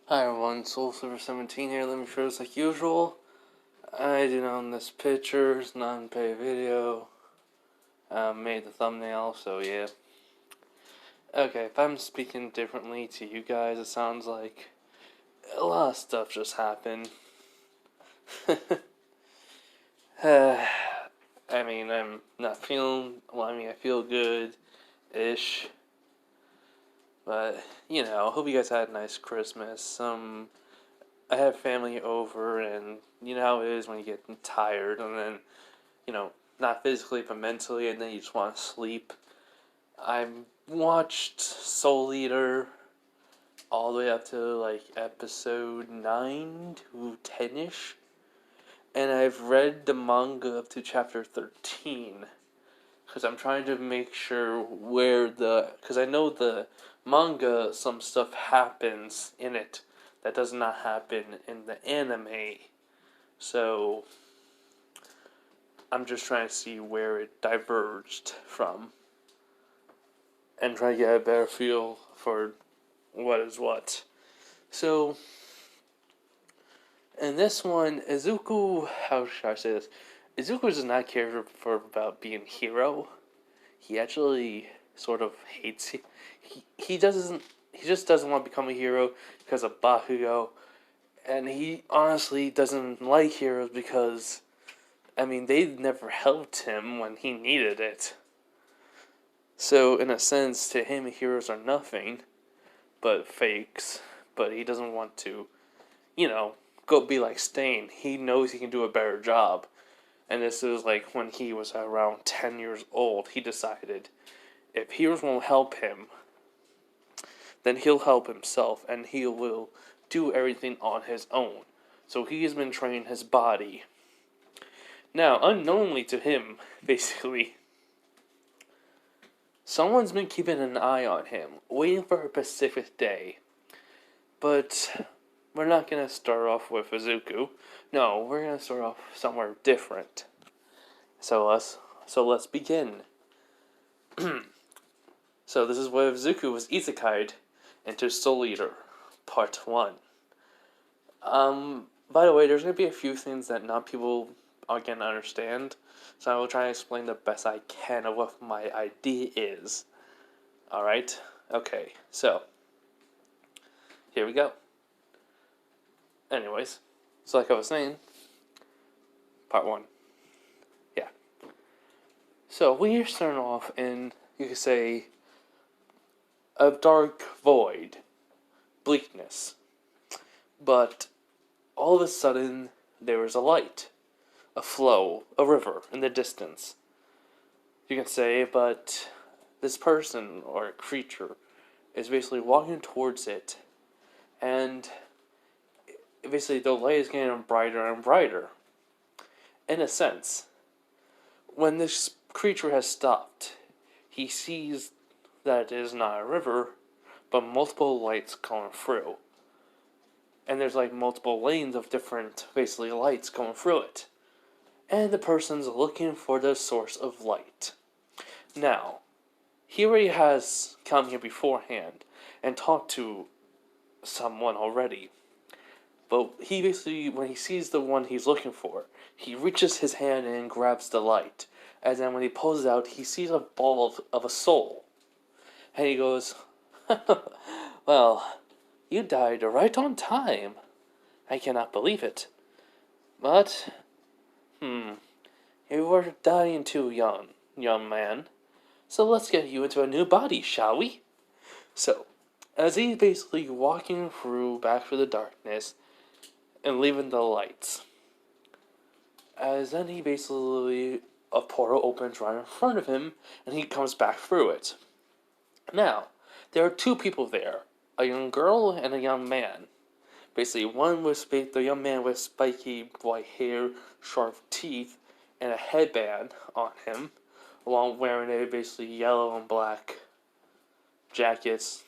Hi everyone, SoulSilver17 here. Let me first, like usual, I did own this picture, it's non-pay video. Made the thumbnail, so yeah. Okay, if I'm speaking differently to you guys, it sounds like a lot of stuff just happened. I'm not feeling, I feel good-ish. But, I hope you guys had a nice Christmas. I had family over, and you know how it is when you get tired, and then, not physically but mentally, and then you just want to sleep. I watched Soul Eater all the way up to like episode 9 to 10ish, and I've read the manga up to chapter 13. Because I'm trying to make sure because I know the manga, some stuff happens in it that does not happen in the anime. So, I'm just trying to see where it diverged from. And try to get a better feel for what is what. So, in this one, Izuku, how should I say this? Izuku does not care about being a hero. He actually sort of hates it. He just doesn't want to become a hero because of Bakugo. And he honestly doesn't like heroes because, they never helped him when he needed it. So, in a sense, to him, heroes are nothing but fakes. But he doesn't want to, go be like Stein. He knows he can do a better job. And this is like when he was around 10 years old. He decided if heroes won't help him, then he'll help himself and he will do everything on his own. So he has been training his body. Now, unknowingly to him, basically, someone's been keeping an eye on him, waiting for a specific day. But we're not going to start off with Izuku. No, we're going to start off somewhere different. So let's begin. So this is where Izuku was isekai'd into Soul Eater, Part 1. By the way, there's going to be a few things that not people are going to understand, so I will try to explain the best I can of what my idea is. Alright? Okay, so, here we go. Anyways, so like I was saying, Part 1. Yeah. So, we're starting off in, you could say, a dark void. Bleakness. But all of a sudden, there was a light, a flow, a river in the distance. You can say, but this person or creature is basically walking towards it, and basically the light is getting brighter and brighter. In a sense, when this creature has stopped, he sees that it is not a river, but multiple lights going through. And there's like multiple lanes of different, basically, lights going through it. And the person's looking for the source of light. Now, he already has come here beforehand and talked to someone already. But he basically, when he sees the one he's looking for, he reaches his hand in and grabs the light. And then when he pulls it out, he sees a ball of a soul. And he goes, well, you died right on time. I cannot believe it. But, you were dying too young man. So let's get you into a new body, shall we? So, as he's basically walking back through the darkness and leaving the lights, as then he basically, a portal opens right in front of him and he comes back through it. Now, there are two people there, a young girl and a young man. Basically, the young man with spiky white hair, sharp teeth, and a headband on him, while wearing a basically yellow and black jacket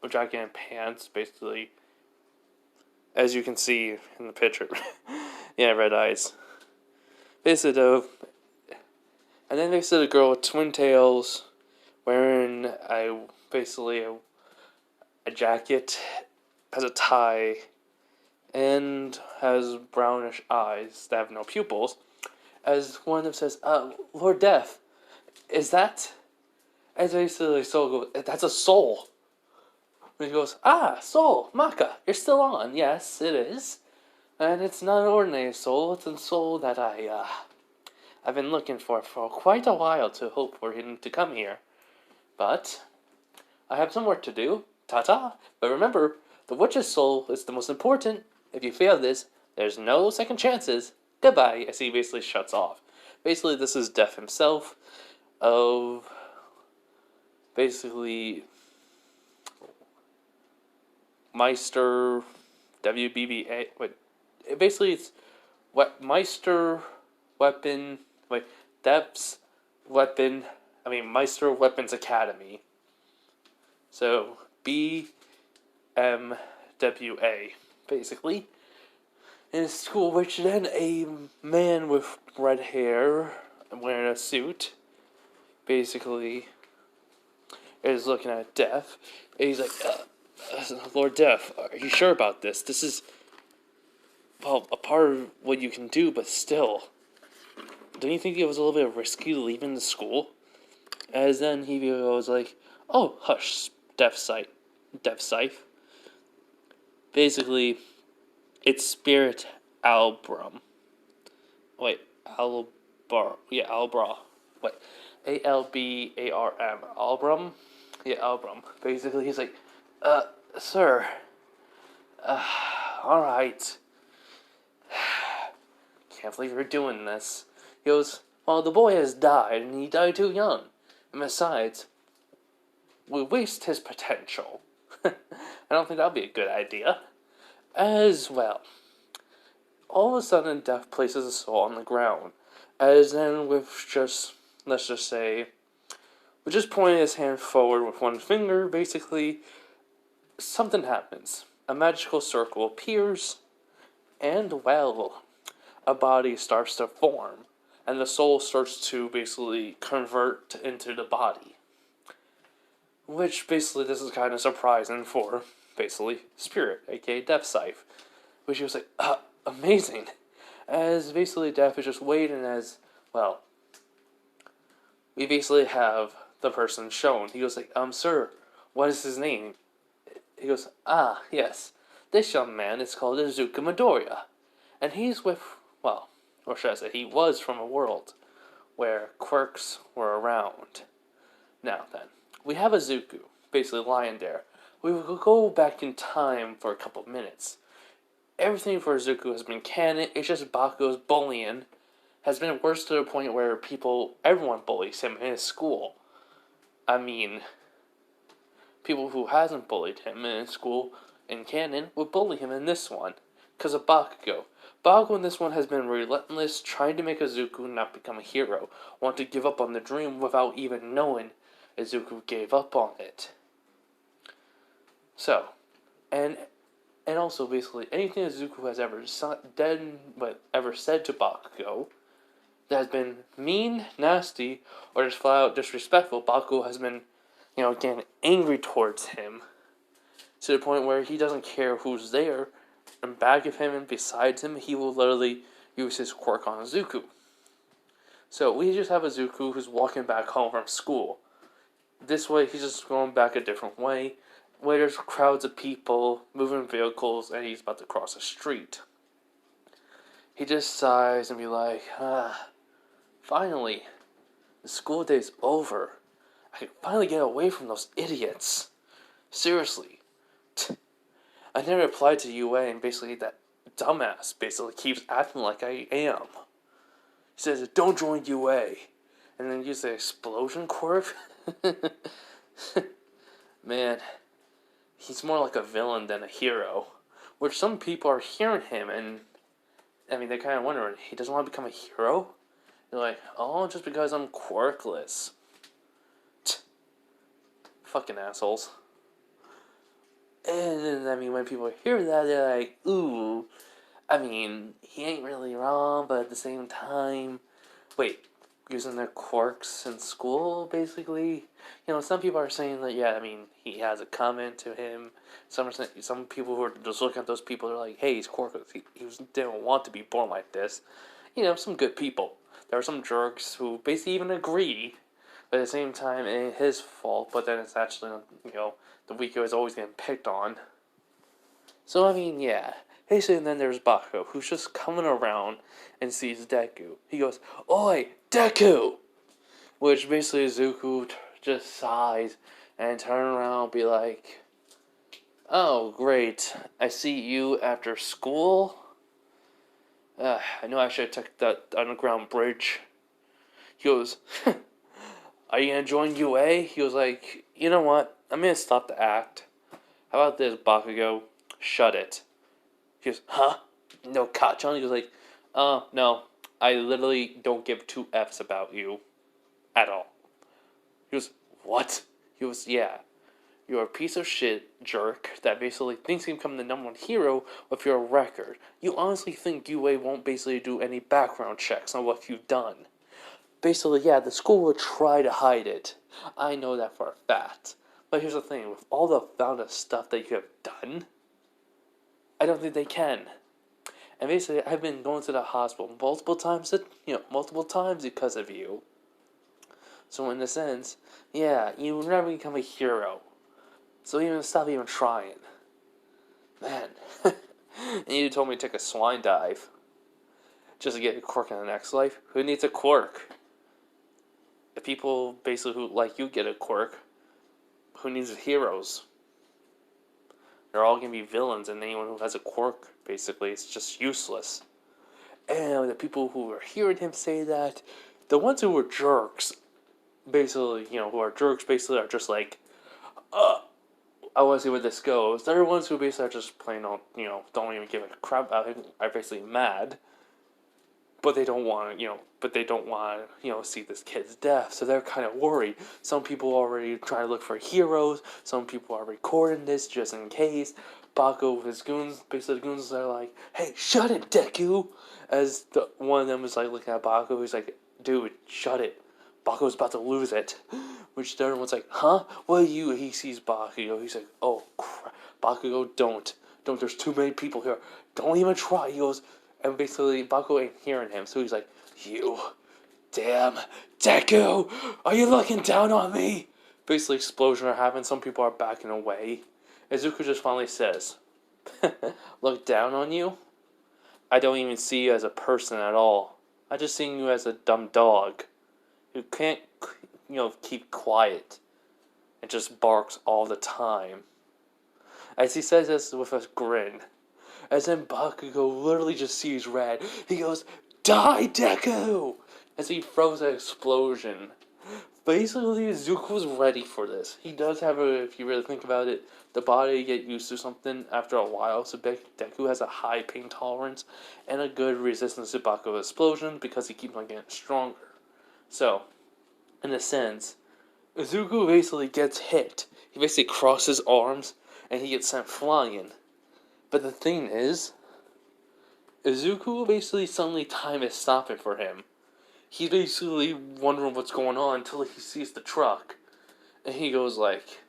and pants, basically, as you can see in the picture. Yeah, red eyes. Basically, though, and then they see the girl with twin tails, wearing a jacket has a tie and has brownish eyes that have no pupils, as one of them says, Lord Death, is that? As basically Soul goes, that's a soul. And he goes, soul, Maka, you're still on. Yes, it is. And it's not an ordinary soul, it's a soul that I've been looking for quite a while to hope for him to come here. But I have some work to do. Ta-ta. But remember, the witch's soul is the most important. If you fail this, there's no second chances. Goodbye. As he basically shuts off. Basically, this is Death himself of basically Meister WBBA. Wait, basically it's what Meister Weapon. Wait, Death's Weapon. I mean Meister Weapons Academy. So BMWA, basically. In a school, which then a man with red hair wearing a suit, basically, is looking at Death. And he's like, Lord Death, are you sure about this? This is, well, a part of what you can do, but still. Don't you think it was a little bit risky leaving the school? As then he goes like, oh, hush, Death Scythe. Basically, it's Spirit Albrum. Wait, Albar. Yeah, Albra. Wait, ALBARM. Albrum? Yeah, Albrum. Basically, he's like, sir. Alright. Can't believe you're doing this. He goes, well, the boy has died, and he died too young. And besides, we waste his potential. I don't think that'll be a good idea. As well. All of a sudden, Death places a soul on the ground. As then, with just, let's just say, with just pointing his hand forward with one finger, basically, something happens. A magical circle appears, and, well, a body starts to form. And the soul starts to basically convert into the body. Which, basically, this is kind of surprising for, basically, Spirit, aka Death Scythe. Which he was like, amazing. As basically Death is just waiting as, well, we basically have the person shown. He goes like, sir, what is his name? He goes, yes, this young man is called Izuku Midoriya. And he's with, well, or should I say, he was from a world where quirks were around. Now then, we have Izuku, basically lying there. We will go back in time for a couple minutes. Everything for Izuku has been canon. It's just Bakugo's bullying has been worse to the point where everyone bullies him in his school. I mean, people who hasn't bullied him in school in canon would bully him in this one because of Bakugo. Bakugo in this one has been relentless, trying to make Izuku not become a hero, want to give up on the dream without even knowing Izuku gave up on it. So, and also basically anything Izuku has ever said to Bakugo that has been mean, nasty, or just flat out disrespectful, Bakugo has been, getting angry towards him to the point where he doesn't care who's there. And back of him and besides him, he will literally use his quirk on Izuku. So we just have Izuku who's walking back home from school. This way, he's just going back a different way, where there's crowds of people, moving vehicles, and he's about to cross a street. He just sighs and be like, finally, the school day's over. I can finally get away from those idiots. Seriously. I never applied to UA, and basically that dumbass basically keeps acting like I am. He says, don't join UA. And then use the explosion quirk. Man, he's more like a villain than a hero. Which some people are hearing him, and I mean, they're kind of wondering, he doesn't want to become a hero? They're like, oh, just because I'm quirkless. Fucking assholes. And then, I mean, when people hear that, they're like, ooh, I mean, he ain't really wrong, but at the same time, wait, using their quirks in school, basically. Some people are saying that, yeah, I mean, he has a comment to him. Some people who are just looking at those people are like, hey, he's quirkless. He didn't want to be born like this. Some good people. There are some jerks who basically even agree, but at the same time, it ain't his fault, but then it's actually, the weaker is always getting picked on. So, I mean, yeah. Basically, and then there's Bakugo, who's just coming around and sees Deku. He goes, "Oi, Deku!" Which basically Izuku just sighs and turn around and be like, "Oh, great. I see you after school? I know I should have took that underground bridge." He goes, "Are you gonna join UA?" He was like, "You know what? I'm gonna stop the act. How about this, Bakugo? Shut it." He goes, "Huh? No Kachan?" He goes like, no. I literally don't give two F's about you. At all." He goes, "What?" He goes, "Yeah. You're a piece of shit jerk that basically thinks you can become the #1 hero with your record. You honestly think UA won't basically do any background checks on what you've done. Basically, yeah, the school will try to hide it. I know that for a fact. But here's the thing, with all the amount of stuff that you have done, I don't think they can. And basically, I've been going to the hospital multiple times because of you. So in a sense, yeah, you will never become a hero. So even stop even trying. Man." And you told me to take a swine dive just to get a quirk in the next life. Who needs a quirk? If people basically who like you get a quirk, who needs heroes? They're all gonna be villains, and anyone who has a quirk, basically, it's just useless. And the people who are hearing him say that, the ones who were jerks, basically, who are jerks, basically are just like, I want to see where this goes. They're the ones who basically are just plain on, don't even give a crap about him, are basically mad. But they don't want to, see this kid's death. So they're kind of worried. Some people already trying to look for heroes. Some people are recording this just in case. Bakugo with his goons, basically the goons are like, "Hey, shut it, Deku!" As one of them is like looking at Bakugo, he's like, "Dude, shut it. Bakugo's about to lose it." Which the other one's like, "Huh? What are you?" He sees Bakugo. He's like, "Oh, crap. Bakugo, don't. There's too many people here. Don't even try." He goes, and basically Bakugo ain't hearing him. So he's like, "You damn Deku! Are you looking down on me?" Basically, explosion are happening. Some people are backing away. Izuku just finally says, "Look down on you? I don't even see you as a person at all. I just see you as a dumb dog who can't, keep quiet and just barks all the time." As he says this with a grin, as then Bakugo literally just sees red. He goes, "Die, Deku!" As he throws an explosion. Basically, Izuku's ready for this. He does have if you really think about it, the body get used to something after a while. So Deku has a high pain tolerance and a good resistance to Bakugo's explosion because he keeps on getting stronger. So, in a sense, Izuku basically gets hit. He basically crosses arms and he gets sent flying. But the thing is, Izuku basically suddenly time is stopping for him. He's basically wondering what's going on until he sees the truck. And he goes like,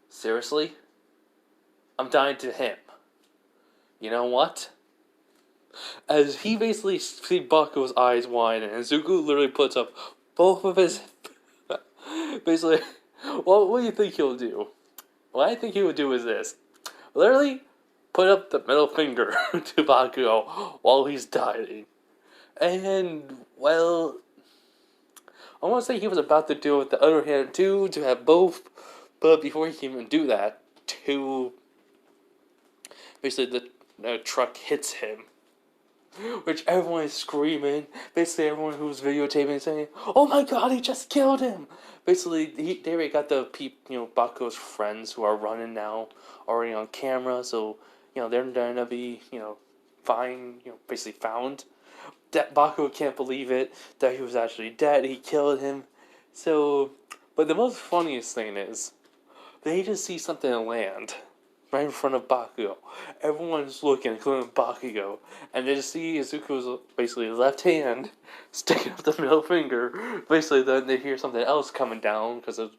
"Seriously? I'm dying to him. You know what?" As he basically sees Bakugo's eyes widen, and Izuku literally puts up both of his... basically, what do you think he'll do? What I think he would do is this. Literally, put up the middle finger to Bakugo while he's dying. And, well, I want to say he was about to do it with the other hand too, to have both, but before he can even do that, basically the truck hits him. Which everyone is screaming. Basically, everyone who's videotaping is saying, "Oh my god, he just killed him!" Basically, they already got the Bakugo's friends who are running now already on camera, so, they're gonna be, fine, basically found. That Bakugo can't believe it, that he was actually dead, he killed him. So, but the most funniest thing is, they just see something land. right in front of Bakugo. Everyone's looking, including Bakugo, and they just see Izuku's basically left hand sticking up the middle finger. Basically, then they hear something else coming down because of.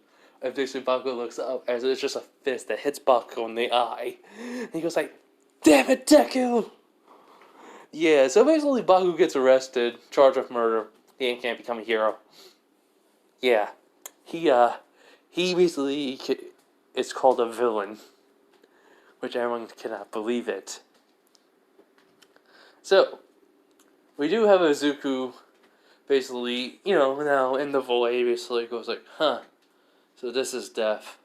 If basically Bakugo looks up, as it's just a fist that hits Bakugo in the eye, and he goes like, "Damn it, Deku!" Yeah, so basically Bakugo gets arrested, charged with murder. He can't become a hero. Yeah, he basically is called a villain, which everyone cannot believe it. So, we do have Izuku, basically, now in the void, basically goes like, huh, so this is death.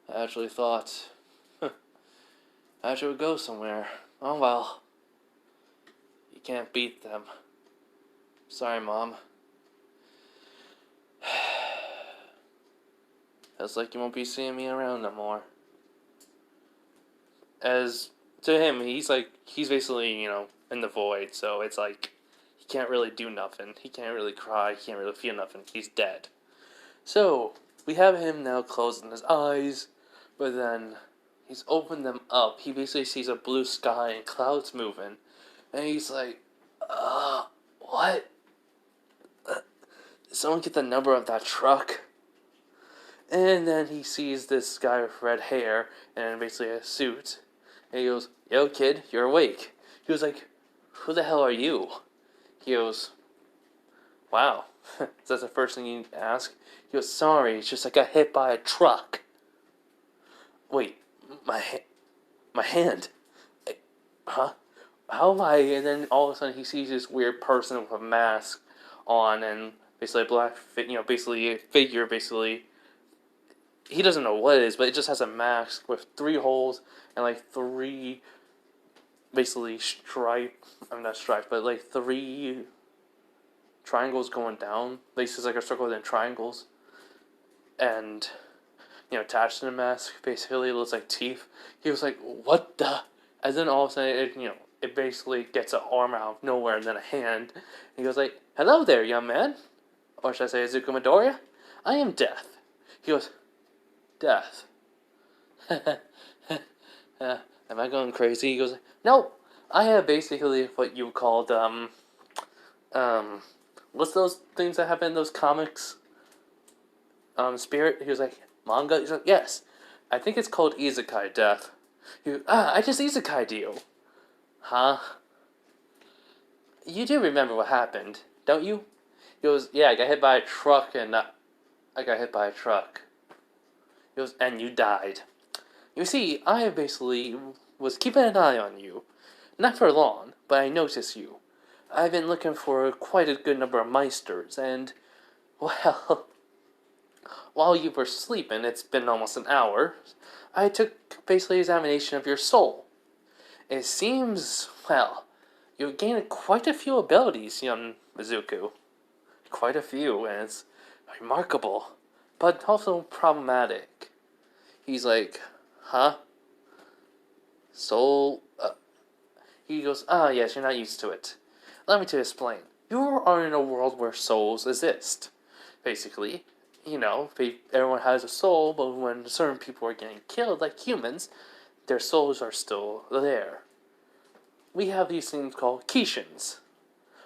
I actually thought, I should go somewhere. Oh well. You can't beat them. Sorry, Mom. It's like you won't be seeing me around no more. As to him, he's basically, in the void, so it's like, he can't really do nothing. He can't really cry, he can't really feel nothing. He's dead. So, we have him now closing his eyes, but then he's opened them up. He basically sees a blue sky and clouds moving, and he's like, what? Did someone get the number of that truck? And then he sees this guy with red hair and basically a suit. And he goes, "Yo, kid, you're awake." He was like, "Who the hell are you?" He goes, "Wow." That's the first thing you ask. He goes, "Sorry, it's just I got hit by a truck." Wait, my hand. Huh? How am I? And then all of a sudden he sees this weird person with a mask on and basically a black, basically a figure, basically. He doesn't know what it is, but it just has a mask with 3 holes and like 3, basically not stripes, but like 3 triangles going down. Basically, like a circle then triangles, and attached to the mask, basically it looks like teeth. He was like, "What the?" And then all of a sudden, it basically gets an arm out of nowhere and then a hand. And he goes like, "Hello there, young man," or should I say, Izuku Midoriya? "I am Death." He goes, "Death." Am I going crazy? He goes, "No, I have basically what you called, what's those things that happen in those comics? Spirit?" He was like, "Manga?" He's like, "Yes. I think it's called isekai, Death." He goes, "I just isekai'd you." Huh? You do remember what happened, don't you? He goes, "Yeah, I got hit by a truck and, I got hit by a truck." He goes, "And you died. You see, I basically was keeping an eye on you. Not for long, but I noticed you. I've been looking for quite a good number of meisters, and, well, while you were sleeping, it's been almost an hour, I took basically examination of your soul. It seems, well, you've gained quite a few abilities, young Izuku. Quite a few, and it's remarkable, but also problematic." He's like, "Huh? Soul?" He goes, "Yes, you're not used to it. Let me to explain. You are in a world where souls exist. Basically, everyone has a soul, but when certain people are getting killed, like humans, their souls are still there. We have these things called Kishins,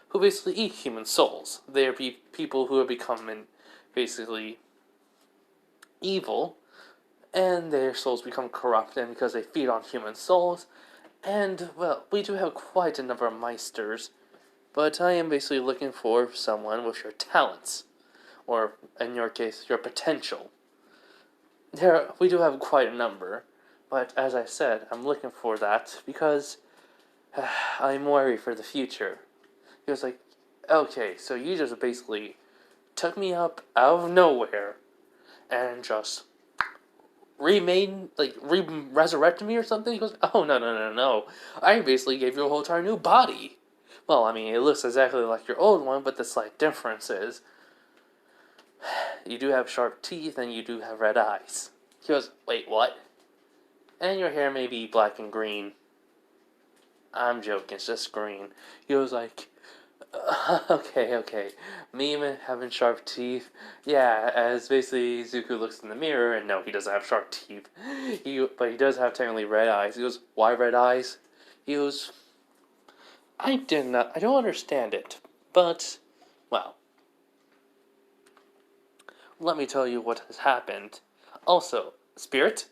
who basically eat human souls. They are people who are becoming, basically, evil, and their souls become corrupt, and because they feed on human souls, and, well, we do have quite a number of meisters, but I am basically looking for someone with your talents, or, in your case, your potential. We do have quite a number, but as I said, I'm looking for that because I'm worried for the future." He was like, "Okay, so you just basically took me up out of nowhere and just resurrected me or something?" He goes, "Oh, no. I basically gave you a whole entire new body. Well, I mean, it looks exactly like your old one, but the slight difference is you do have sharp teeth and you do have red eyes." He goes, "Wait, what?" "And your hair may be black and green." "I'm joking, it's just green." He was like, Okay. Meme having sharp teeth. Yeah, as basically Izuku looks in the mirror, and no, he doesn't have sharp teeth. But he does have technically red eyes. He goes, why red eyes? He goes, I don't understand it. But, well, let me tell you what has happened. Also, a spirit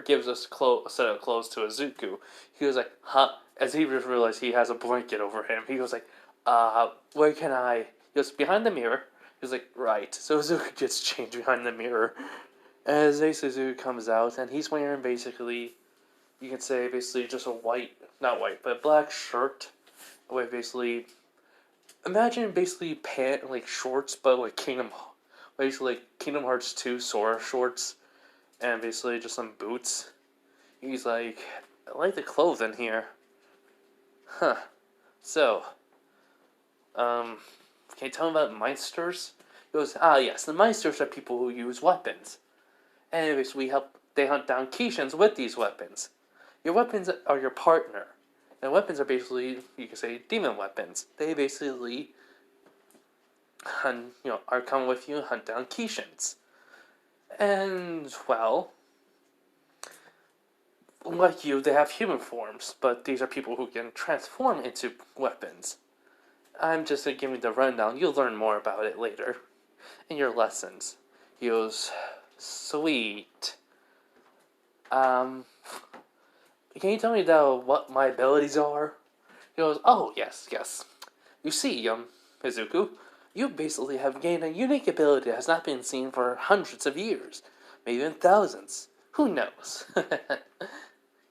gives us a set of clothes to Izuku. He was like, huh? As he just realized he has a blanket over him, he was like, where can I? He goes, behind the mirror. He was like, right. So Izuku gets changed behind the mirror. As Izuku comes out, and he's wearing basically, you can say basically just a not white, but black shirt with basically, imagine basically like shorts, but like basically like Kingdom Hearts 2 Sora shorts, and basically just some boots. He's like, I like the clothes in here. Huh. So, can you tell me about Meisters? He goes, yes, the Meisters are people who use weapons. Anyways, they hunt down Keishans with these weapons. Your weapons are your partner. And weapons are basically, you can say, demon weapons. They basically are coming with you and hunt down Keishans. And, well, like you, they have human forms, but these are people who can transform into weapons. I'm just giving the rundown. You'll learn more about it later in your lessons. He goes, sweet. Can you tell me what my abilities are? He goes, oh, yes. You see, Izuku, you basically have gained a unique ability that has not been seen for hundreds of years, maybe even thousands. Who knows?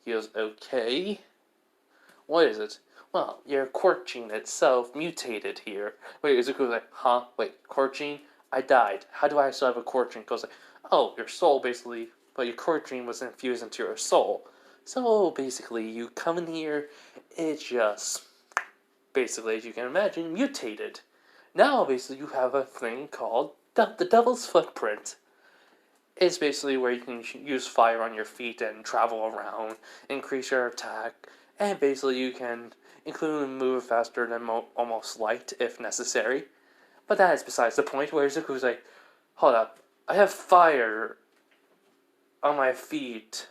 He goes, okay. What is it? Well, your quirk gene itself mutated here. Wait, Izuku was like, huh? Wait, quirk gene? I died. How do I still have a quirk gene? Goes like, oh, your soul basically, but your quirk gene was infused into your soul. So basically, you come in here, it just, basically, as you can imagine, mutated. Now, basically, you have a thing called the Devil's Footprint. It's basically where you can use fire on your feet and travel around, increase your attack, and basically you can include move faster than almost light if necessary. But that is besides the point, where Izuku's like, hold up, I have fire on my feet,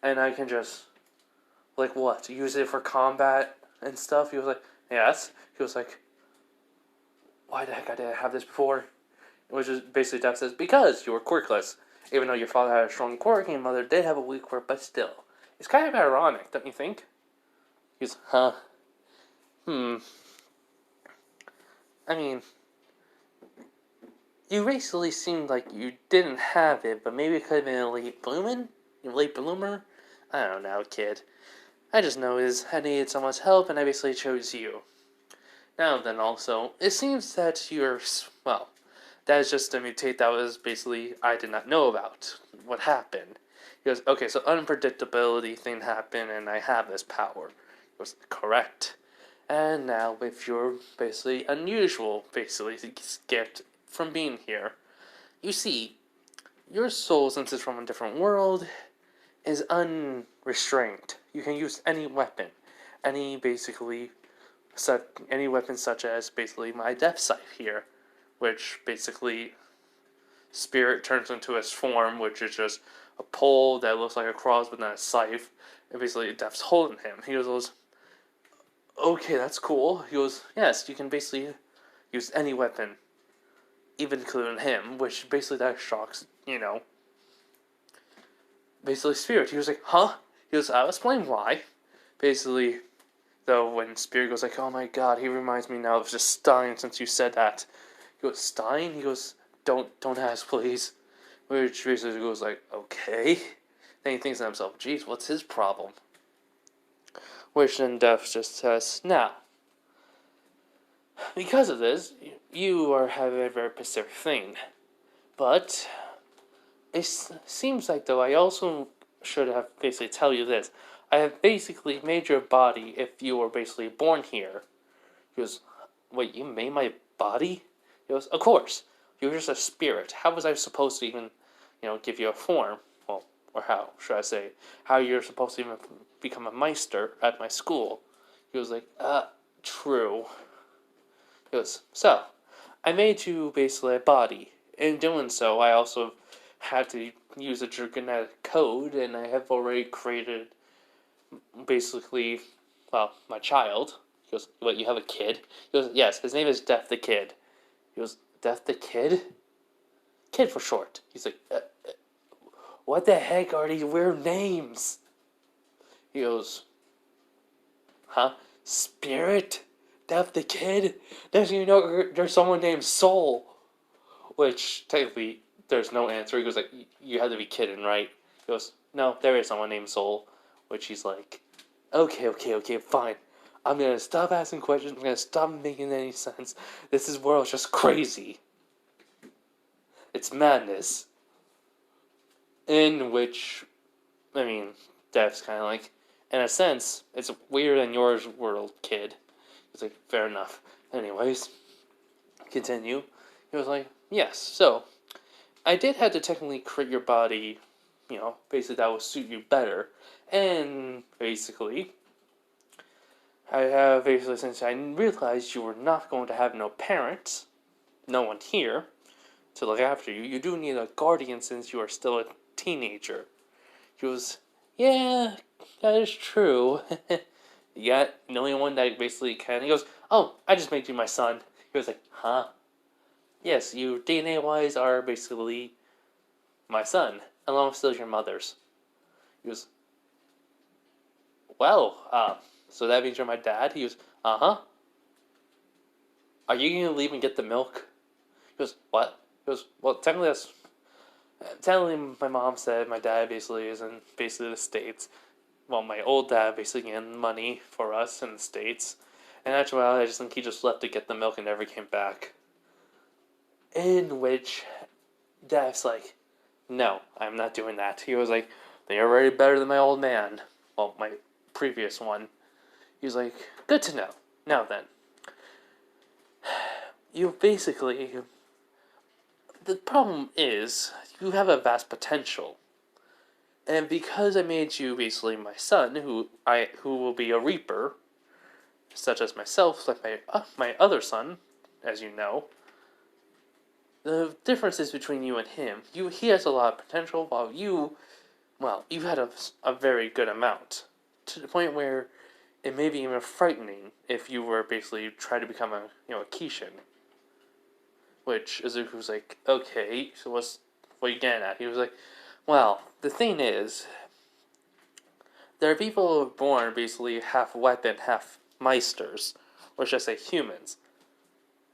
and I can just, like what, use it for combat and stuff? He was like, yes. He was like, why the heck I didn't have this before? Which is basically Death says, because you were quirkless. Even though your father had a strong quirk and your mother did have a weak quirk, but still. It's kind of ironic, don't you think? He's, huh? I mean, you recently seemed like you didn't have it, but maybe it could have been a late bloomer? I don't know, kid. I just know I needed someone's help, and I basically chose you. Now then, also, it seems that well, that is just a mutate that was basically, I did not know about what happened. He goes, okay, so unpredictability thing happened, and I have this power. He goes, correct. And now, if you're basically unusual, basically, get from being here, you see, your soul, since it's from a different world, is unrestrained. You can use any weapon, any weapon such as basically my death scythe here, which basically spirit turns into its form, which is just a pole that looks like a cross but then a scythe, and basically death's holding him. He goes, okay, that's cool. He goes, yes, you can basically use any weapon, even including him, which basically that shocks, basically Spirit. He was like, huh? He goes, I'll explain why. Basically, though, when Spirit goes like, oh my god, he reminds me now of just Stein since you said that. He goes, Stein? He goes, don't ask, please. Which basically goes like, okay. Then he thinks to himself, geez, what's his problem? Which then Death just says, now, because of this, you are having a very specific thing. But it seems like, though, I also should have basically tell you this. I have basically made your body if you were basically born here. He goes, wait, you made my body? He goes, of course. You're just a spirit. How was I supposed to even, give you a form? Well, or how should I say, how you're supposed to even become a Meister at my school? He was like, true. He goes, so, I made you basically a body. In doing so, I also had to use a genetic code, and I have already created basically, well, my child. He goes, what, you have a kid? He goes, yes, his name is Death the Kid. He goes, Death the Kid? Kid for short. He's like, what the heck are these weird names? He goes, huh? Spirit? Death the Kid? Does you know there's someone named Soul? Which, technically, there's no answer. He goes like, you have to be kidding, right? He goes, no, there is someone named Soul. Which he's like, okay, fine. I'm gonna stop asking questions. I'm gonna stop making any sense. This world's just crazy. It's madness. In which, I mean, Death's kind of like, in a sense, it's weirder than yours world, kid. He's like, fair enough. Anyways, continue. He was like, yes, so, I did have to technically create your body, basically that will suit you better. And, basically, since I realized you were not going to have no parents, no one here, to look after you, you do need a guardian since you are still a teenager. He goes, yeah, that is true. Yeah, the only one that basically can. He goes, oh, I just made you my son. He was like, huh? Yes, you DNA-wise are basically my son, along with still your mother's. He goes, well, so that means you're my dad? He goes, uh-huh. Are you going to leave and get the milk? He goes, what? He goes, well, technically my mom said my dad basically is in basically the States. Well, my old dad basically getting money for us in the States. And actually, I just think he just left to get the milk and never came back. In which, Dad's like, no, I'm not doing that. He was like, they're already better than my old man. Well, my previous one. He was like, good to know. Now then, you basically, the problem is, you have a vast potential. And because I made you basically my son, who will be a reaper, such as myself, like my other son, as you know, the difference is between you and him. He has a lot of potential, while you had a very good amount, to the point where it may be even frightening if you were basically trying to become a Kishin. Which Izuku was like, okay, so what are you getting at? He was like, well, the thing is, there are people who are born basically half weapon, half meisters, or should I say humans.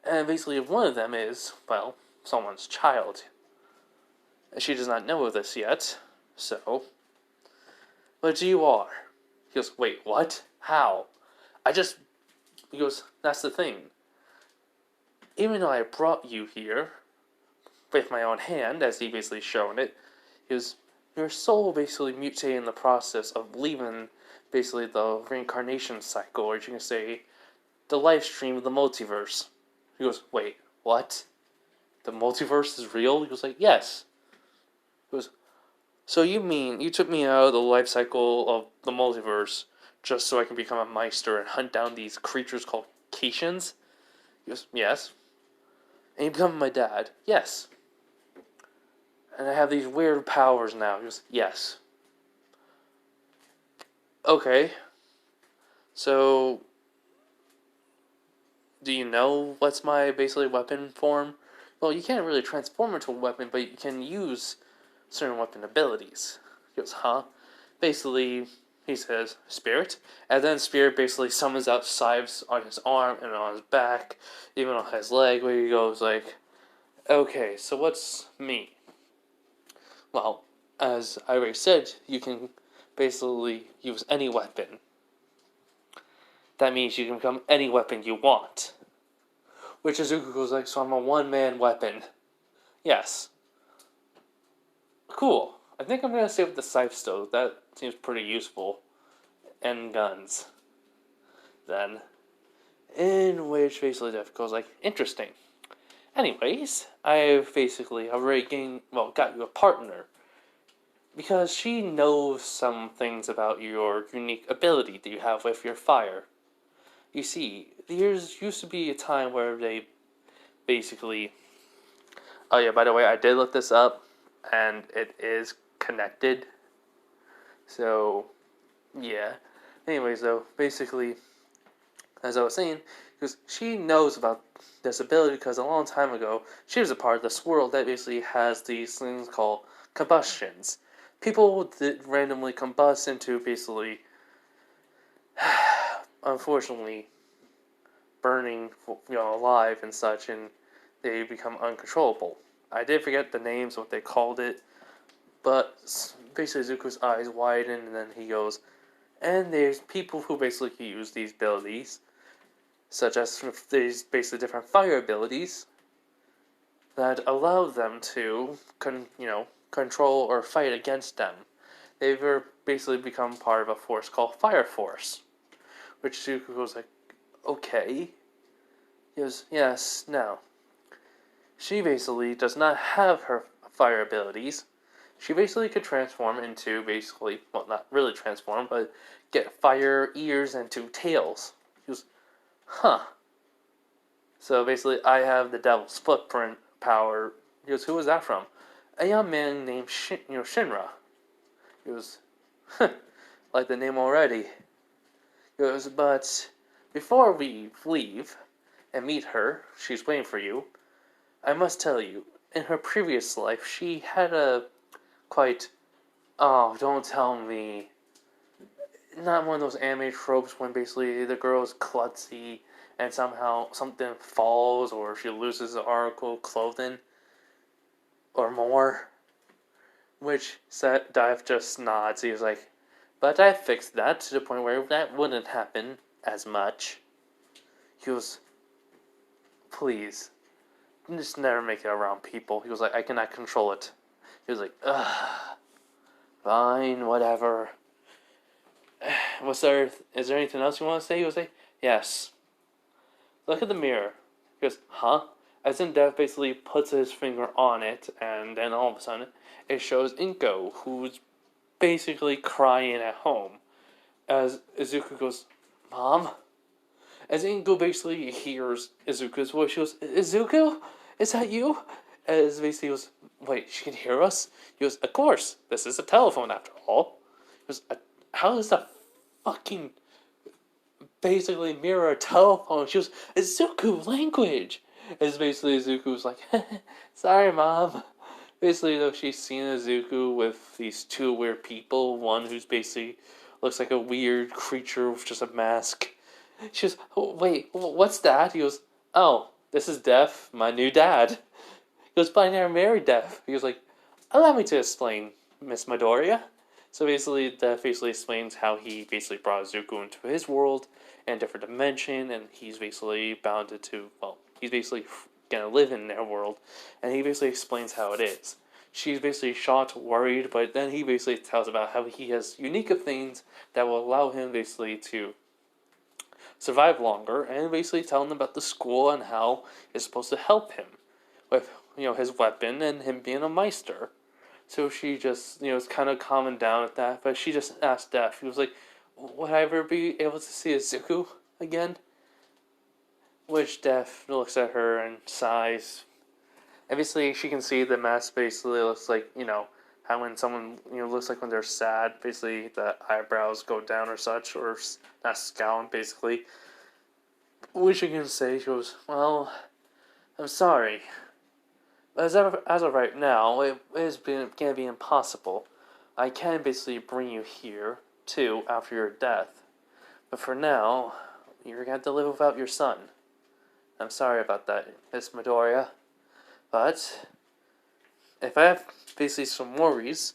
And basically one of them is, well, someone's child. She does not know of this yet, so, but you are. He goes, wait, what? How? He goes, that's the thing. Even though I brought you here with my own hand, as he basically shown it, he goes, your soul basically mutated in the process of leaving basically the reincarnation cycle, or you can say the life stream of the multiverse. He goes, wait, what? The multiverse is real? He goes like, yes. He goes, so you mean you took me out of the life cycle of the multiverse just so I can become a Meister and hunt down these creatures called Keishins? He goes, yes. And you become my dad? Yes. And I have these weird powers now. He goes, yes. Okay. So, do you know what's my basically weapon form? Well, you can't really transform into a weapon, but you can use certain weapon abilities. He goes, huh? Basically, he says, Spirit. And then Spirit basically summons out scythes on his arm and on his back, even on his leg, where he goes like, okay, so what's me? Well, as I already said, you can basically use any weapon. That means you can become any weapon you want. Which Izuku goes like, so I'm a one-man weapon. Yes. Cool. I think I'm going to stay with the scythe still. That seems pretty useful. And guns. Then. In which basically Death goes like, interesting. Anyways, I've basically already got you a partner. Because she knows some things about your unique ability that you have with your fire. You see, there used to be a time where they basically. Oh yeah, by the way, I did look this up, and it is connected. So, yeah. Anyways, though, basically, as I was saying, because she knows about this ability because a long time ago, she was a part of this world that basically has these things called combustions. People that randomly combust into basically, unfortunately, burning, alive and such, and they become uncontrollable. I did forget the names, what they called it, but basically Zuko's eyes widen, and then he goes, and there's people who basically use these abilities, such as these basically different fire abilities that allow them to, control or fight against them. They've basically become part of a force called Fire Force, which Zuko goes like, okay. He goes, yes, now. She basically does not have her fire abilities. She basically could transform into basically, well, not really transform, but get fire ears and two tails. He goes, huh. So basically, I have the Devil's Footprint power. He goes, who was that from? A young man named Shinra. He goes, like the name already. He goes, but before we leave and meet her, she's waiting for you. I must tell you, in her previous life, she had a quite, oh, don't tell me, not one of those anime tropes when basically the girl is klutzy and somehow something falls or she loses an article of clothing or more. Which Dive just nods. He was like, but I fixed that to the point where that wouldn't happen as much. He was, please, just never make it around people. He was like, I cannot control it. He was like, ugh, fine, whatever. Is there anything else you want to say? He was like, yes. Look at the mirror. He goes, huh? As in Dev basically puts his finger on it, and then all of a sudden, it shows Inko, who's basically crying at home. As Izuku goes, Mom? As Inko basically hears Izuku's voice, she goes, Izuku? Is that you? As basically goes, wait, she can hear us? He goes, of course, this is a telephone after all. He goes, how is that fucking basically mirror a telephone? She goes, Izuku language! As basically Izuku's like, sorry, Mom. Basically, though, she's seen Izuku with these two weird people. One who's basically looks like a weird creature with just a mask. She goes, oh, wait, what's that? He goes, oh, this is Def, my new dad. He goes, but I never married Def. He goes like, allow me to explain, Miss Midoriya. So basically, Def basically explains how he basically brought Izuku into his world and a different dimension, and he's basically bounded to, well, he's basically gonna live in their world, and he basically explains how it is. She's basically shocked, worried, but then he basically tells about how he has unique things that will allow him basically to survive longer, and basically telling them about the school and how it's supposed to help him with, his weapon and him being a Meister. So she just, is kind of calming down at that, but she just asked Def. He was like, would I ever be able to see Izuku again? Which Def looks at her and sighs. Obviously, she can see the mask basically looks like, how when someone, looks like when they're sad, basically the eyebrows go down or such, or not scowling, basically. Which you can say, she goes, well, I'm sorry. As of right now, it is going to be impossible. I can basically bring you here, too, after your death. But for now, you're going to have to live without your son. I'm sorry about that, Miss Midoriya. But if I have basically some worries,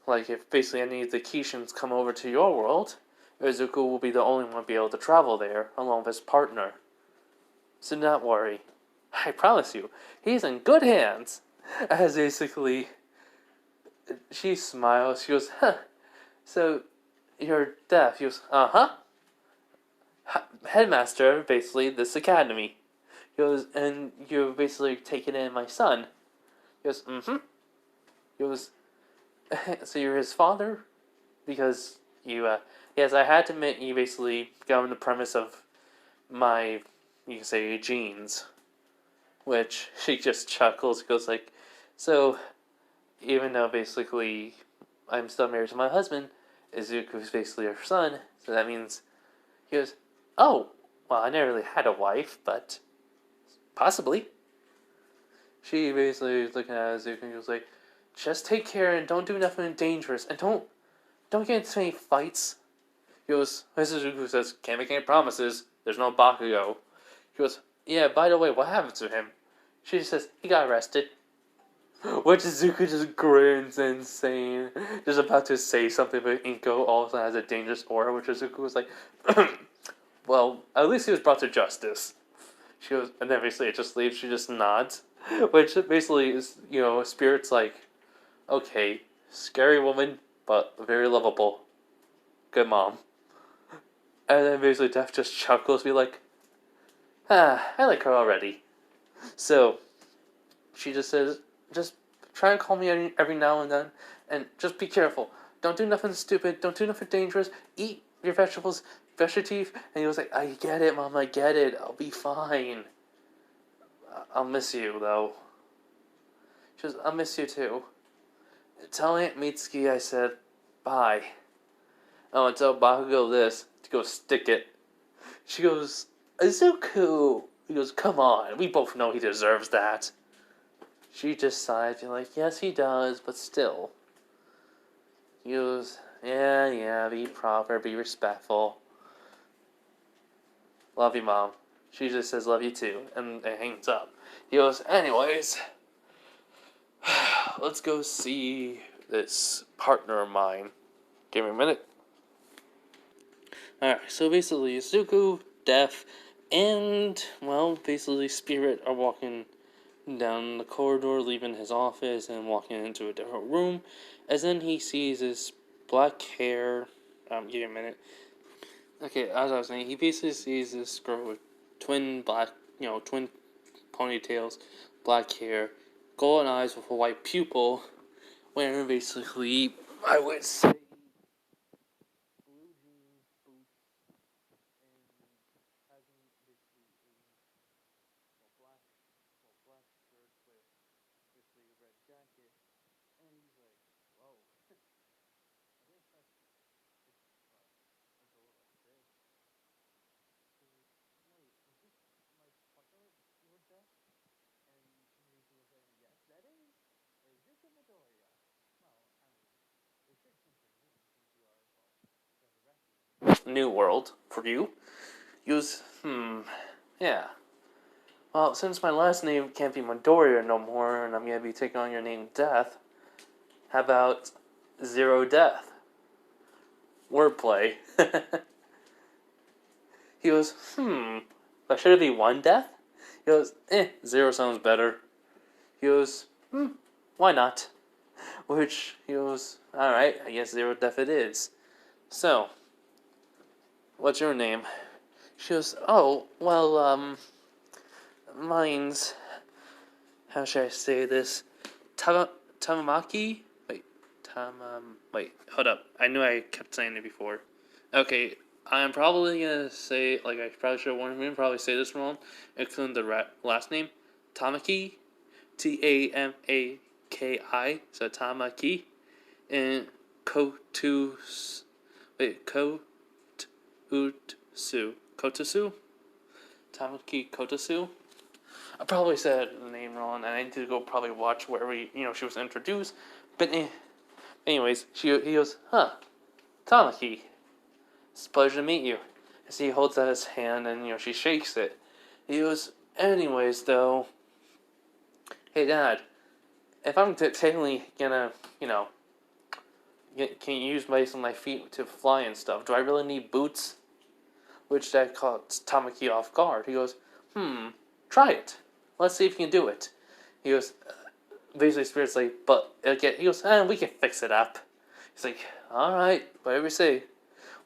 like if basically any of the Keishans come over to your world, Izuku will be the only one to be able to travel there, along with his partner. So do not worry. I promise you, he's in good hands. As basically, she smiles, she goes, huh, so you're deaf? He goes, uh-huh. Headmaster, basically, this academy. He goes, and you're basically taking in my son. He goes, mm-hmm. He goes, so you're his father? Because you, yes, I had to admit you basically got on the premise of my, you can say, genes. Which she just chuckles, goes like, so, even though basically I'm still married to my husband, Izuku is basically her son, so that means, he goes, oh, well, I never really had a wife, but possibly. She basically is looking at Izuku and goes like, just take care and don't do nothing dangerous, and don't get into any fights. He goes, Izuku says, can't make any promises, there's no Bakugo. He goes, yeah, by the way, what happened to him? She just says, he got arrested. Which Izuku just grins insane. Just about to say something, but Inko also has a dangerous aura, which Izuku was like, well, at least he was brought to justice. She goes, and then basically it just leaves, she just nods. Which basically is, Spirit's like, okay, scary woman, but very lovable. Good mom. And then basically Death just chuckles, be like, I like her already. So, she just says, just try and call me every now and then, and just be careful. Don't do nothing stupid, don't do nothing dangerous, eat your vegetables, brush your teeth. And he was like, I get it, Mom, I get it, I'll be fine. I'll miss you, though. She goes, I'll miss you too. Tell Aunt Mitsuki I said bye. Oh, and tell Bakugo this, to go stick it. She goes, Izuku! He goes, come on, we both know he deserves that. She just sighed, being like, yes, he does, but still. He goes, yeah, be proper, be respectful. Love you, Mom. She just says, love you too, and hangs up. He goes, anyways, let's go see this partner of mine. Give me a minute. Alright, so basically, Izuku, Death, and, well, basically Spirit are walking down the corridor, leaving his office and walking into a different room, as then he sees this black hair, give me a minute. Okay, as I was saying, he basically sees this girl with twin ponytails, black hair, golden eyes with a white pupil, wearing basically, I would say, blue jeans, boots, and having basically a black shirt with basically a red jacket, and he's like, whoa, I didn't expect a girl like this. He goes, wait, is this my partner, Lord Death? And Mizu was saying, yes, that is Izuku Midoriya. Well, I mean, it should consider me since you are, well, resurrected. New world for you. He goes, yeah. Well, since my last name can't be Midoriya no more, and I'm gonna be taking on your name Death, how about Zero Death? Wordplay. He goes, but should it be one death? He goes, zero sounds better. He goes, why not? Which, he goes, alright, I guess zero death it is. So, what's your name? She goes, oh, well, mine's, how should I say this? Tamamaki? Wait, hold up. I knew I kept saying it before. Okay, I'm probably gonna say, like, I probably should have warned him, probably say this wrong, including the last name. Tamaki. Tamaki. So Tamaki. And Kotusu. Kotusu? Tamaki Kotusu? I probably said the name wrong, and I need to go probably watch where she was introduced. But anyways, he goes, Tamaki. It's a pleasure to meet you. As he holds out his hand and, she shakes it. He goes, anyways, though, hey, Dad, if I'm technically gonna, can use my feet to fly and stuff, do I really need boots? Which that caught Tamaki off guard. He goes, try it. Let's see if you can do it. He goes, basically, Spirit's like, but, again, he goes, we can fix it up. He's like, alright, whatever you say.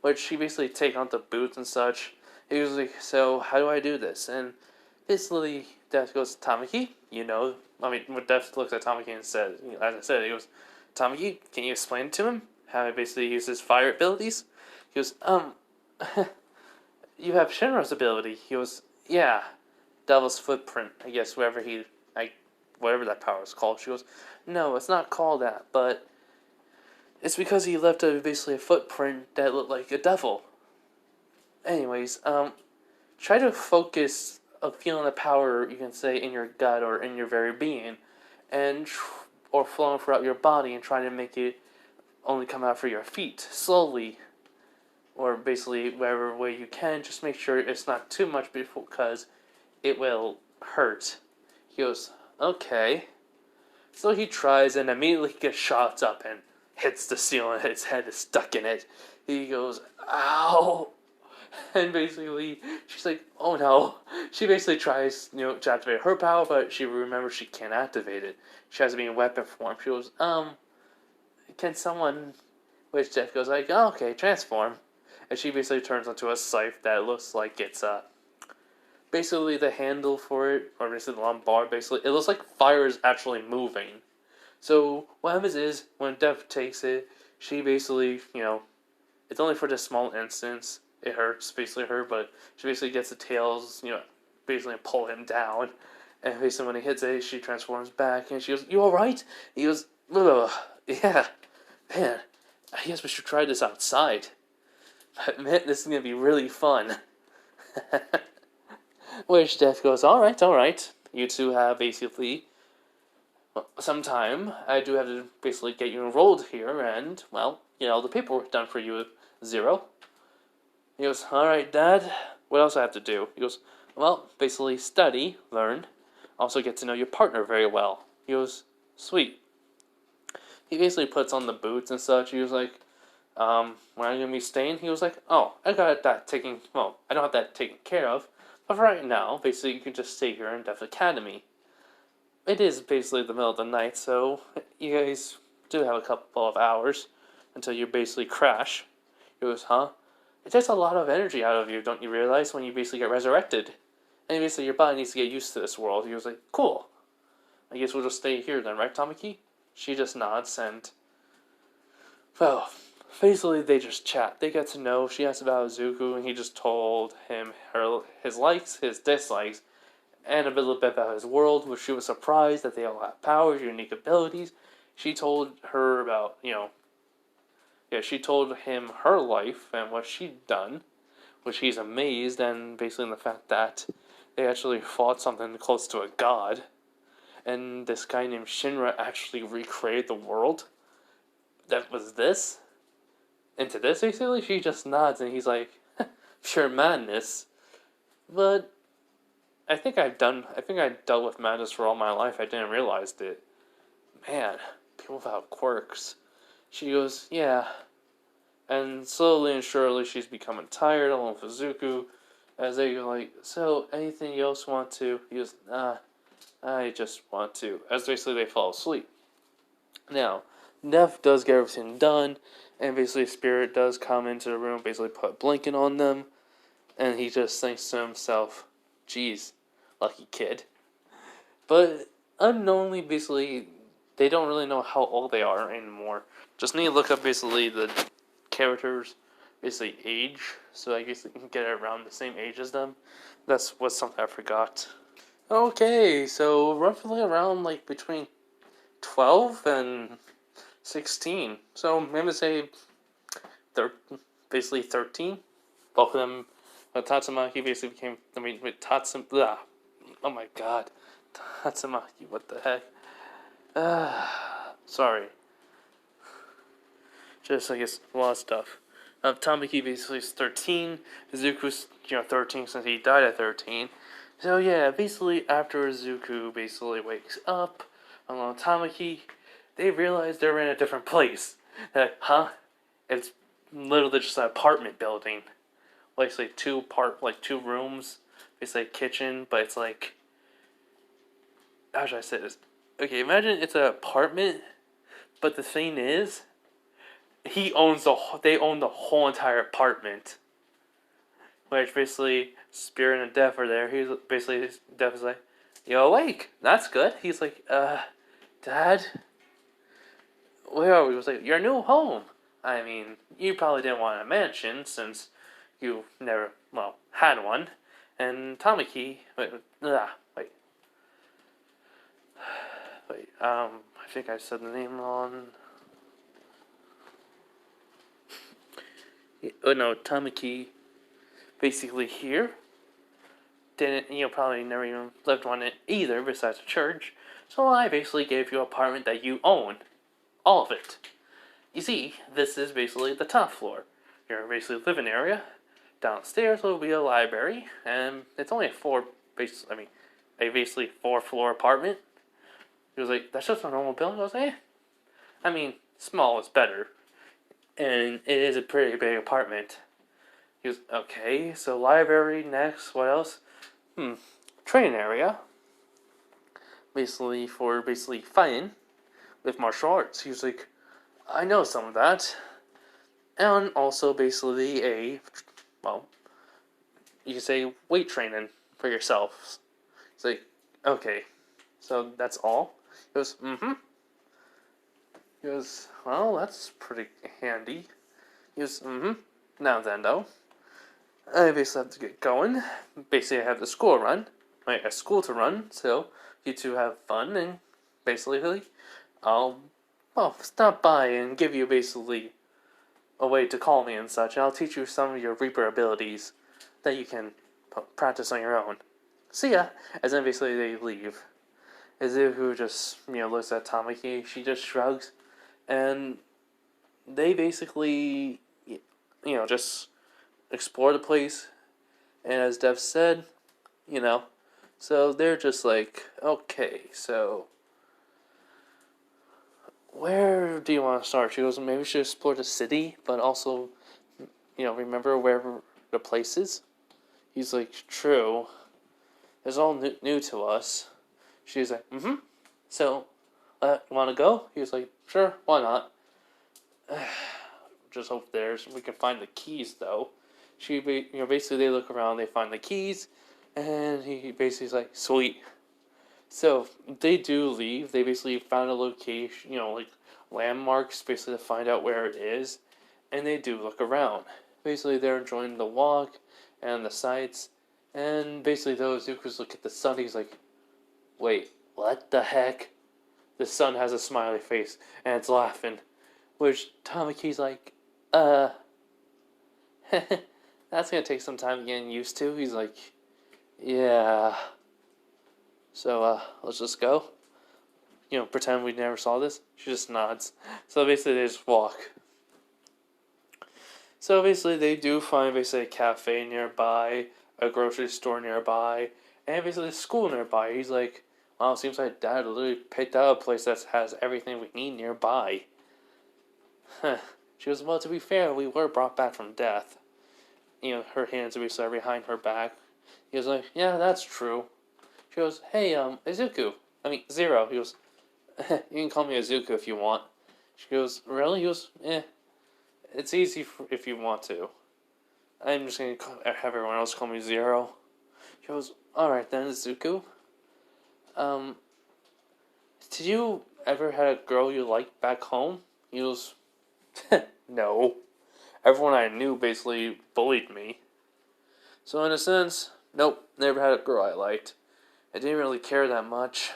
Which she basically take on the boots and such. He was like, so how do I do this? And basically, Death goes, Tamaki, when Death looks at Tamaki and says, as I said, he goes, Tamaki, can you explain to him how he basically uses fire abilities? He goes, you have Shinra's ability. He goes, yeah, Devil's Footprint, I guess, whatever that power is called. She goes, no, it's not called that, but it's because he left basically a footprint that looked like a devil. Anyways, try to focus a feeling of power, you can say, in your gut or in your very being, or flowing throughout your body, and try to make it only come out for your feet slowly, or basically whatever way you can. Just make sure it's not too much because it will hurt. He goes, okay. So he tries, and immediately he gets shot up and hits the ceiling. His head is stuck in it. He goes, ow. And basically, she's like, oh no. She basically tries, to activate her power, but she remembers she can't activate it. She has to be in weapon form. She goes, can someone... Which Jeff goes like, oh, okay, transform. And she basically turns into a scythe that looks like it's, basically the handle for it, or basically the long bar, basically. It looks like fire is actually moving. So, what happens is, when Death takes it, she basically, it's only for this small instance. It hurts, basically her, but she basically gets the tails, basically pull him down. And basically when he hits it, she transforms back, and she goes, you alright? He goes, ugh, yeah, man, I guess we should try this outside. Man, this is going to be really fun. Which Death goes, alright. You two have basically some time. I do have to basically get you enrolled here, and, well, the paperwork done for you, Zero. He goes, alright, Dad, what else I have to do? He goes, well, basically study, learn, also get to know your partner very well. He goes, sweet. He basically puts on the boots and such. He was like, when I'm going to be staying, he was like, oh, I don't have that taken care of, but for right now, basically you can just stay here in Death Academy. It is basically the middle of the night, so you guys do have a couple of hours until you basically crash. He goes, huh? It takes a lot of energy out of you, don't you realize, when you basically get resurrected? And basically your body needs to get used to this world. He was like, cool. I guess we'll just stay here then, right, Tamaki? She just nods, and... well, basically they just chat. They get to know. She asked about Izuku, and he just told him his likes, his dislikes, and a little bit about his world, which she was surprised that they all have powers, unique abilities. She told her about, she told him her life and what she'd done, which he's amazed, and basically in the fact that they actually fought something close to a god, and this guy named Shinra actually recreated the world that was this, into this, basically. She just nods, and he's like, pure madness. But I think I dealt with madness for all my life. I didn't realize it. Man, people without quirks. She goes, yeah. And slowly and surely she's becoming tired along with Izuku. As they go like, so anything else want to? He goes, nah, I just want to. As basically they fall asleep. Now, Neff does get everything done, and basically Spirit does come into the room, basically put a blanket on them, and he just thinks to himself, geez, lucky kid. But unknowingly, basically, they don't really know how old they are anymore. Just need to look up basically the characters, basically age, so I guess you can get it around the same age as them. That's what's something I forgot. Okay, so roughly around like between 12 and 16. So I'm gonna say basically 13. Both of them, Tatsumaki basically became, oh my god. Tatsumaki, what the heck? Sorry. Just, I guess, a lot of stuff. Tamaki basically is 13. Izuku's, 13 since he died at 13. So yeah, basically after Izuku basically wakes up, along with Tamaki, they realize they're in a different place. It's literally just an apartment building. Basically two rooms. Basically a kitchen, but it's like... how should I say this? Okay, imagine it's an apartment, but the thing is, they own the whole entire apartment. Which basically, Spirit and Death are there. He's basically, Death is like, you awake? That's good. He's like, Dad? Where are we? He was like, your new home. I mean, you probably didn't want a mansion since you never, well, had one. And Tamaki, I think I said the name wrong. Oh no, Tamaki, basically here, didn't, probably never even lived on it either, besides the church. So I basically gave you an apartment that you own. All of it. You see, this is basically the top floor. Your basically living area. Downstairs will be a library, and it's only a basically 4-floor apartment. He was like, that's just a normal building. I was like, small is better. And it is a pretty big apartment. He was, okay, so library next, what else? Training area. Basically for fighting with martial arts. He was like, I know some of that. And also basically you could say weight training for yourself. It's like, okay, so that's all? He goes, He goes, well, that's pretty handy. He goes, now then, though, I basically have to get going. Basically, I have a school to run, so you two have fun, and basically, I'll, stop by and give you basically a way to call me and such, and I'll teach you some of your Reaper abilities that you can practice on your own. See ya! And then basically they leave. Izuku just, looks at Tamaki, she just shrugs, and they basically, just explore the place, and as Dev said, so they're just like, okay, so where do you want to start? She goes, maybe we should explore the city, but also, remember where the place is? He's like, true. It's all new to us. She's like, So, want to go? He was like, sure, why not? Just hope we can find the keys, though. Basically they look around, they find the keys, and he basically is like, sweet. So, they do leave. They basically found a location, landmarks, basically to find out where it is. And they do look around. Basically, they're enjoying the walk and the sights. And basically, those Izuku's look at the sun. He's like, wait, what the heck? The sun has a smiley face, and it's laughing. Which Tamaki's like, that's gonna take some time getting used to. He's like, yeah. So, let's just go. Pretend we never saw this. She just nods. So basically they just walk. So basically they do find a cafe nearby, a grocery store nearby, and basically a school nearby. He's like, wow, it seems like Dad literally picked out a place that has everything we need nearby. She goes, well, to be fair, we were brought back from death. Her hands are behind her back. He was like, yeah, that's true. She goes, hey, Izuku. Zero. He goes, you can call me Izuku if you want. She goes, really? He goes, it's easy if you want to. I'm just going to have everyone else call me Zero. She goes, alright then, Izuku. Did you ever had a girl you liked back home? He goes, no. Everyone I knew basically bullied me. So in a sense, nope, never had a girl I liked. I didn't really care that much.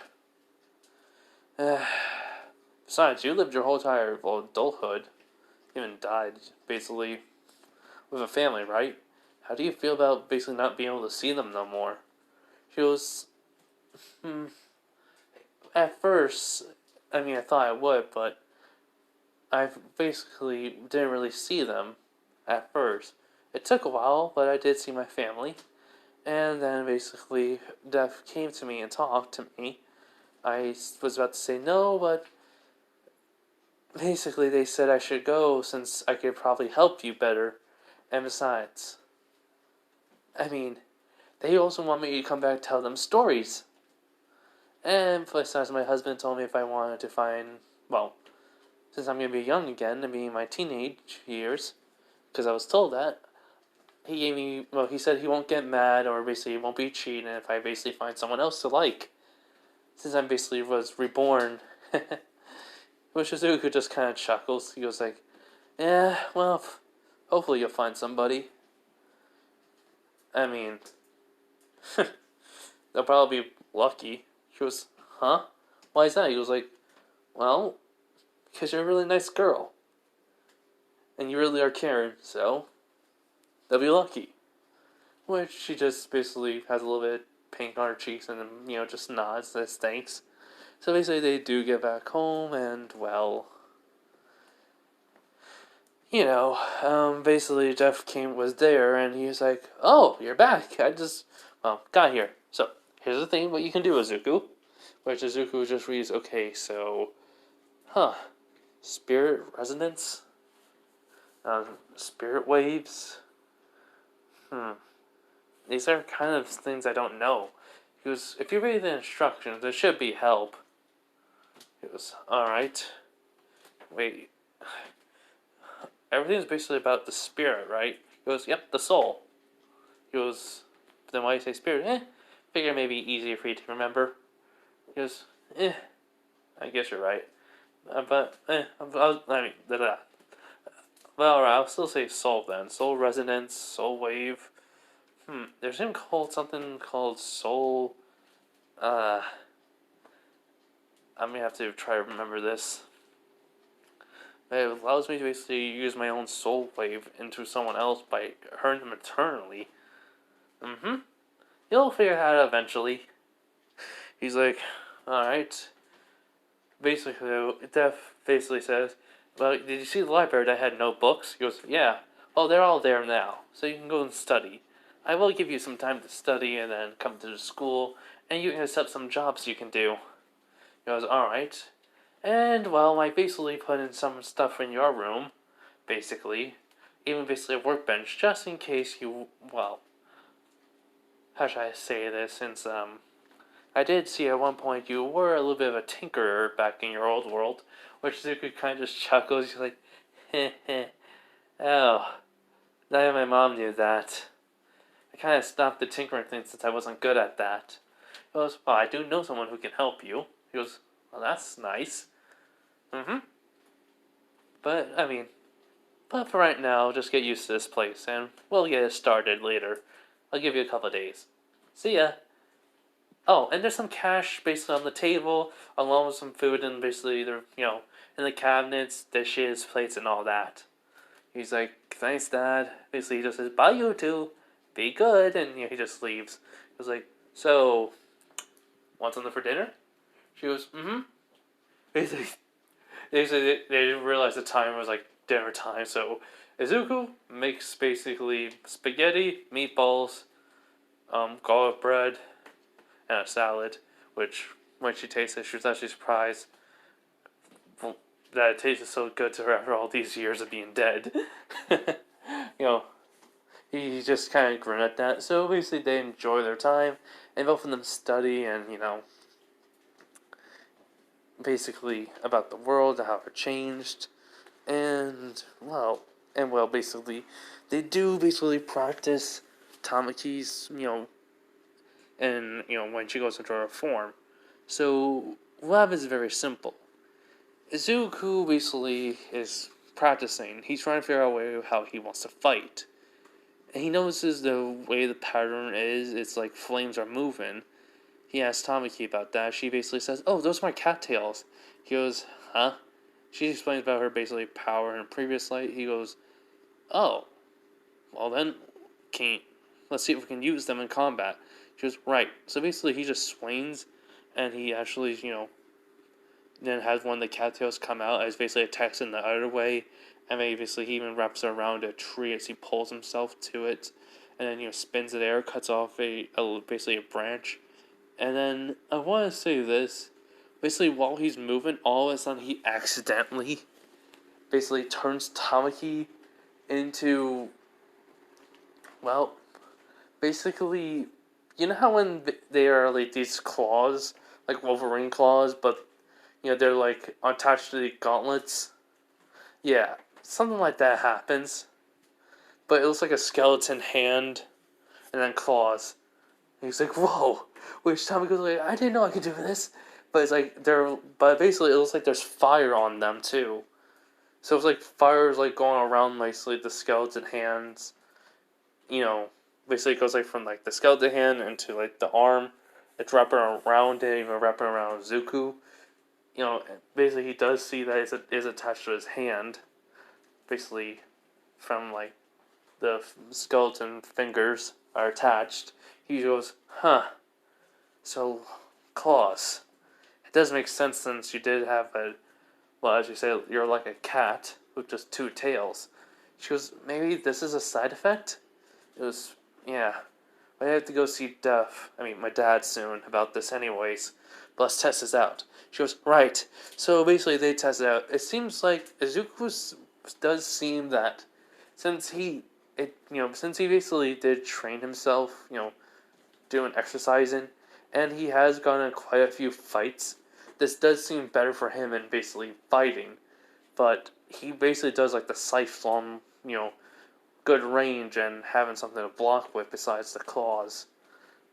Besides, you lived your whole entire adulthood, even died, basically, with a family, right? How do you feel about basically not being able to see them no more? She goes, at first, I thought I would, but I basically didn't really see them at first. It took a while, but I did see my family. And then basically, Dev came to me and talked to me. I was about to say no, but basically they said I should go since I could probably help you better. And besides, they also want me to come back and tell them stories. And besides, my husband told me if I wanted to since I'm going to be young again and be in my teenage years, because I was told that, he said he won't get mad or basically won't be cheating if I basically find someone else to like. Since I basically was reborn. Which Izuku just kind of chuckles. He goes like, yeah, well, hopefully you'll find somebody. I mean, they'll probably be lucky. She goes, huh? Why is that? He was like, well, because you're a really nice girl. And you really are caring, so they'll be lucky. Which she just basically has a little bit of pink on her cheeks and then, just nods, says thanks. So basically they do get back home and, well, basically Jeff was there and he was like, oh, you're back. Got here. So, here's the thing, what you can do, Izuku. Which Izuku just reads, okay, so, spirit resonance? Spirit waves? These are kind of things I don't know. He goes, if you read the instructions, there should be help. He goes, alright. Wait. Everything's basically about the spirit, right? He goes, yep, the soul. He goes, then why do you say spirit? Figure maybe easier for you to remember. He goes, I guess you're right. Well, alright, I'll still say soul then. Soul resonance, soul wave. There's something called soul. I'm gonna have to try to remember this. It allows me to basically use my own soul wave into someone else by hurting them eternally. You'll figure it out eventually. He's like, alright. Basically, Def basically says, well, did you see the library that had no books? He goes, yeah. Oh, they're all there now, so you can go and study. I will give you some time to study and then come to the school, and you can set up some jobs you can do. He goes, alright. And, well, I basically put in some stuff in your room, basically. Even basically a workbench, just in case you, well, how should I say this, since, I did see at one point you were a little bit of a tinkerer back in your old world, which Zuko kind of just chuckles. He's like, heh heh. Oh, not even my mom knew that. I kind of stopped the tinkering thing since I wasn't good at that. He goes, well, I do know someone who can help you. He goes, well, that's nice. But for right now, just get used to this place, and we'll get it started later. I'll give you a couple of days. See ya. Oh, and there's some cash basically on the table, along with some food, and basically they're, in the cabinets, dishes, plates, and all that. He's like, thanks, Dad. Basically, he just says, bye, you two. Be good, and he just leaves. He was like, so, want something for dinner? She goes, Basically, they didn't realize the time was like dinner time, so Izuku makes basically spaghetti, meatballs, garlic bread, and a salad, which when she tastes it, she was actually surprised that it tasted so good to her after all these years of being dead. He just kind of grinned at that. So basically, they enjoy their time, and both of them study and basically about the world and how it changed, and basically, they do basically practice Tamaki's and when she goes into her form. So what happens is very simple. Izuku basically is practicing. He's trying to figure out a way how he wants to fight. And he notices the way the pattern is, it's like flames are moving. He asks Tamaki about that. She basically says, oh, those are my cattails. He goes, huh? She explains about her basically power in previous life. He goes, oh, well then, let's see if we can use them in combat. She goes, right. So basically he just swings, and he actually, then has one of the cattails come out as basically attacks in the other way. And maybe basically he even wraps it around a tree as he pulls himself to it. And then, spins it there, cuts off basically a branch. And then, I want to say this. Basically, while he's moving, all of a sudden he accidentally basically turns Tamaki into, well, basically, you know how when they are like these claws, like Wolverine claws, but, they're like attached to the gauntlets? Yeah, something like that happens. But it looks like a skeleton hand and then claws. And he's like, whoa. Which Tommy goes like, I didn't know I could do this. But it's like but basically it looks like there's fire on them too. So it's like fire is like going around nicely the skeleton hands, basically it goes like from like the skeleton hand into like the arm. It's wrapping around it, even wrapping around Izuku. You know, basically he does see that it is attached to his hand. Basically, from like the skeleton fingers are attached. He goes, huh. So, claws. It does make sense since you did have a, well, as you say, you're like a cat with just two tails. She goes, maybe this is a side effect? It was, yeah. I have to go see my dad soon about this anyways. But let's test this out. She goes, right. So basically they test it out. It seems like Izuku does seem that since he basically did train himself, doing exercising, and he has gone in quite a few fights, this does seem better for him in basically fighting. But he basically does like the siphon, good range and having something to block with besides the claws.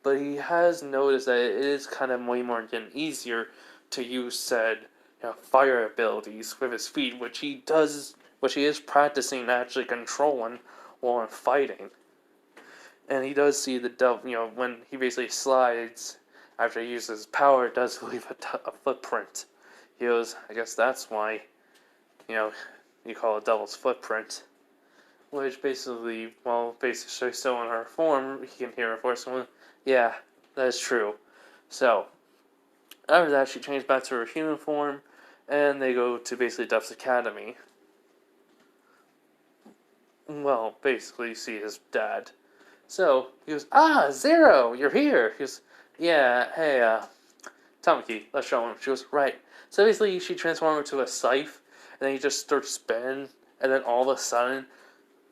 But he has noticed that it is kind of way more getting easier to use said fire abilities with his feet, which he is practicing actually controlling while in fighting. And he does see the devil, when he basically slides after he uses power, it does leave a footprint. He goes, I guess that's why, you call it devil's footprint. Which basically still in her form, he can hear her voice going, yeah, that is true. So, after that, she changed back to her human form, and they go to basically Duff's Academy. Well, basically, see his dad. So, he goes, Zero, you're here. He goes, yeah, hey, Tamaki, let's show him. She goes, right. So basically, she transformed into a scythe, and then he just starts spinning, and then all of a sudden,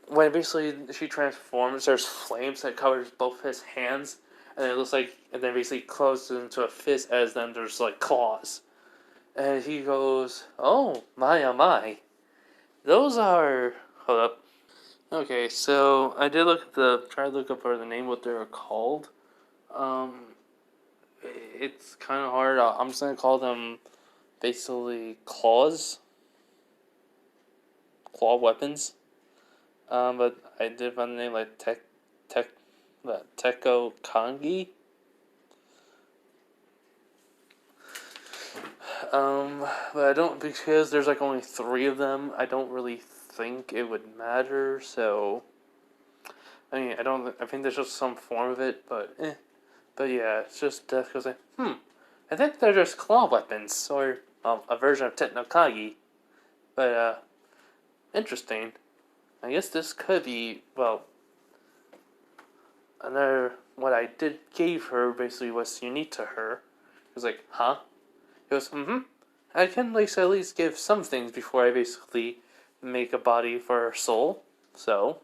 when basically she transforms, there's flames that covers both his hands, and it looks like, and then basically closes into a fist, as then there's like claws. And he goes, oh my. Those are, hold up. Okay, so I did try to look up for the name, what they're called. It's kind of hard. I'm just going to call them basically claws. Claw weapons. But I did find the name like Teko Kangi. But I don't, because there's like only 3 of them, I don't really think it would matter, so I think there's just some form of it, but yeah, it's just death goes like, I think they're just claw weapons, or a version of Teknokagi, but interesting. I guess this could be, another, what I gave her basically was unique to her. It was like, huh? It goes, I can at least give some things before I basically make a body for her soul. So,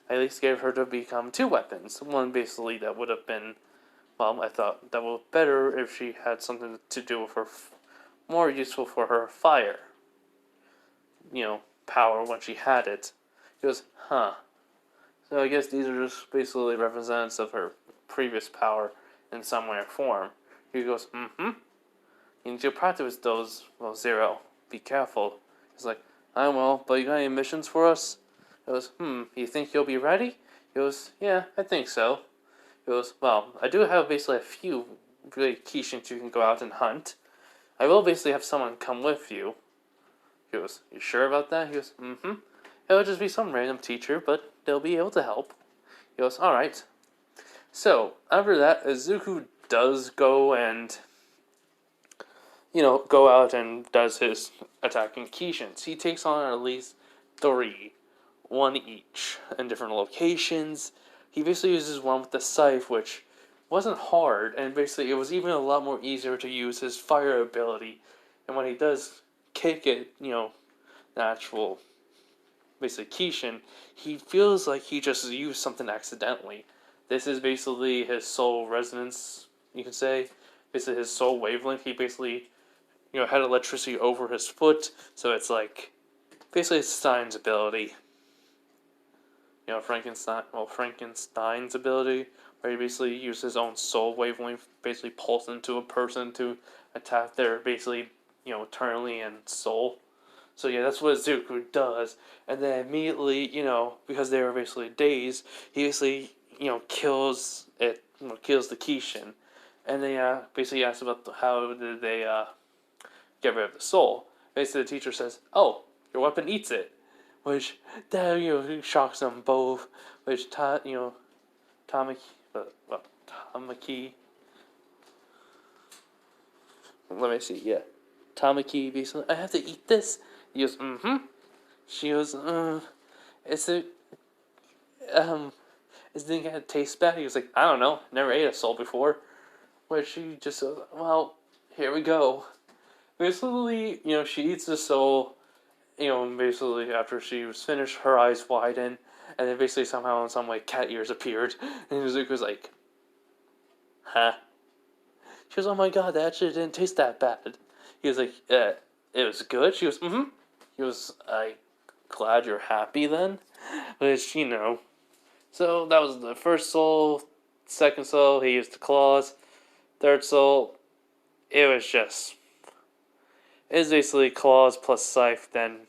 I at least gave her to become 2 weapons. One basically that would have been, I thought that would be better if she had something to do with her, more useful for her fire. Power when she had it. He goes, huh. So I guess these are just basically representatives of her previous power in some way or form. He goes, You need to practice those, Zero. Be careful. He's like, I will, but you got any missions for us? He goes, you think you'll be ready? He goes, yeah, I think so. He goes, I do have basically a few really Keishins you can go out and hunt. I will basically have someone come with you. He goes, you sure about that? He goes, It'll just be some random teacher, but they'll be able to help. He goes, alright. So, after that, Izuku does go and, go out and does his attacking Keishins. He takes on at least 3, 1 each, in different locations. He basically uses one with the scythe, which wasn't hard, and basically it was even a lot more easier to use his fire ability. And when he does kick it, the actual, basically Keishin, he feels like he just used something accidentally. This is basically his soul resonance, you can say. Basically his soul wavelength. He basically, had electricity over his foot, so it's like, basically Stein's ability. Frankenstein's ability, where he basically uses his own soul wavelength, basically pulse into a person to attack their basically, eternally and soul. So yeah, that's what Izuku does. And then immediately, because they were basically dazed, he basically, kills it, kills the Kishin, and they basically ask about how did they get rid of the soul. Basically, the teacher says, "Oh, your weapon eats it," which that shocks them both. Which Tamaki, Tamaki. Let me see. Yeah, Tamaki basically, I have to eat this. He goes, "Mm-hmm." She goes, "Is it is it gonna taste bad?" He was like, "I don't know. Never ate a soul before." Where she just says, "Well, here we go." Basically, she eats the soul. Basically after she was finished, her eyes widen, and then basically somehow in some way cat ears appeared, and Izuku was like, "Huh?" She goes, "Oh my god, that actually didn't taste that bad." He was like, "It was good." She goes, "Mm-hmm." He was, "I glad you're happy then," which So that was the first soul. Second soul, he used the claws. Third soul, it was basically claws plus scythe, then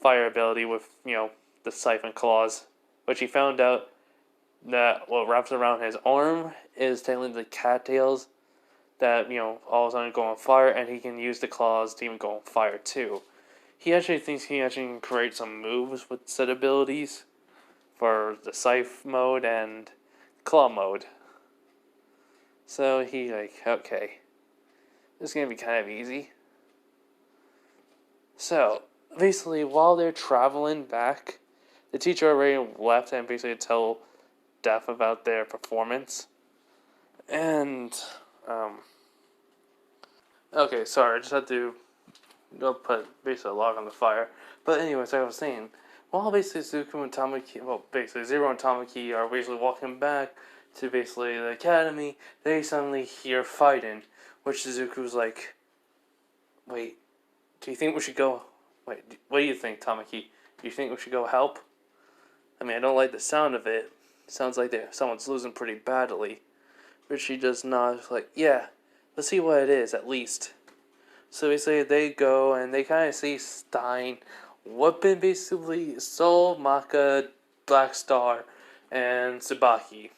fire ability with the scythe and claws, which he found out that what wraps around his arm is technically the cattails that all of a sudden go on fire, and he can use the claws to even go on fire too. He actually thinks he actually can create some moves with said abilities for the scythe mode and claw mode. So he okay, this is gonna be kind of easy. So basically, while they're traveling back, the teacher already left and basically tell Def about their performance. And okay, sorry, I just had to go put basically a log on the fire. But anyways, like I was saying, while basically Izuku and Tamaki, basically Zero and Tamaki are basically walking back to basically the academy, they suddenly hear fighting, which Izuku's like, "Wait, do you think we should go? Wait, what do you think, Tamaki? Do you think we should go help?" I mean, I don't like the sound of it. Sounds like someone's losing pretty badly. But she does not, like, "Yeah, let's see what it is, at least." So basically, they go and they kind of see Stein whooping basically Soul, Maka, Black Star, and Tsubaki.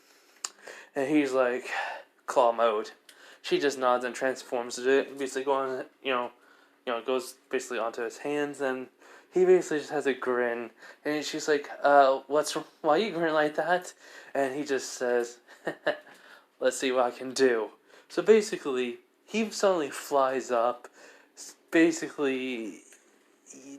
And he's like, claw mode. She just nods and transforms it, basically going, goes basically onto his hands, and he basically just has a grin. And she's like, why you grin like that? And he just says, "Let's see what I can do." So basically, he suddenly flies up. Basically,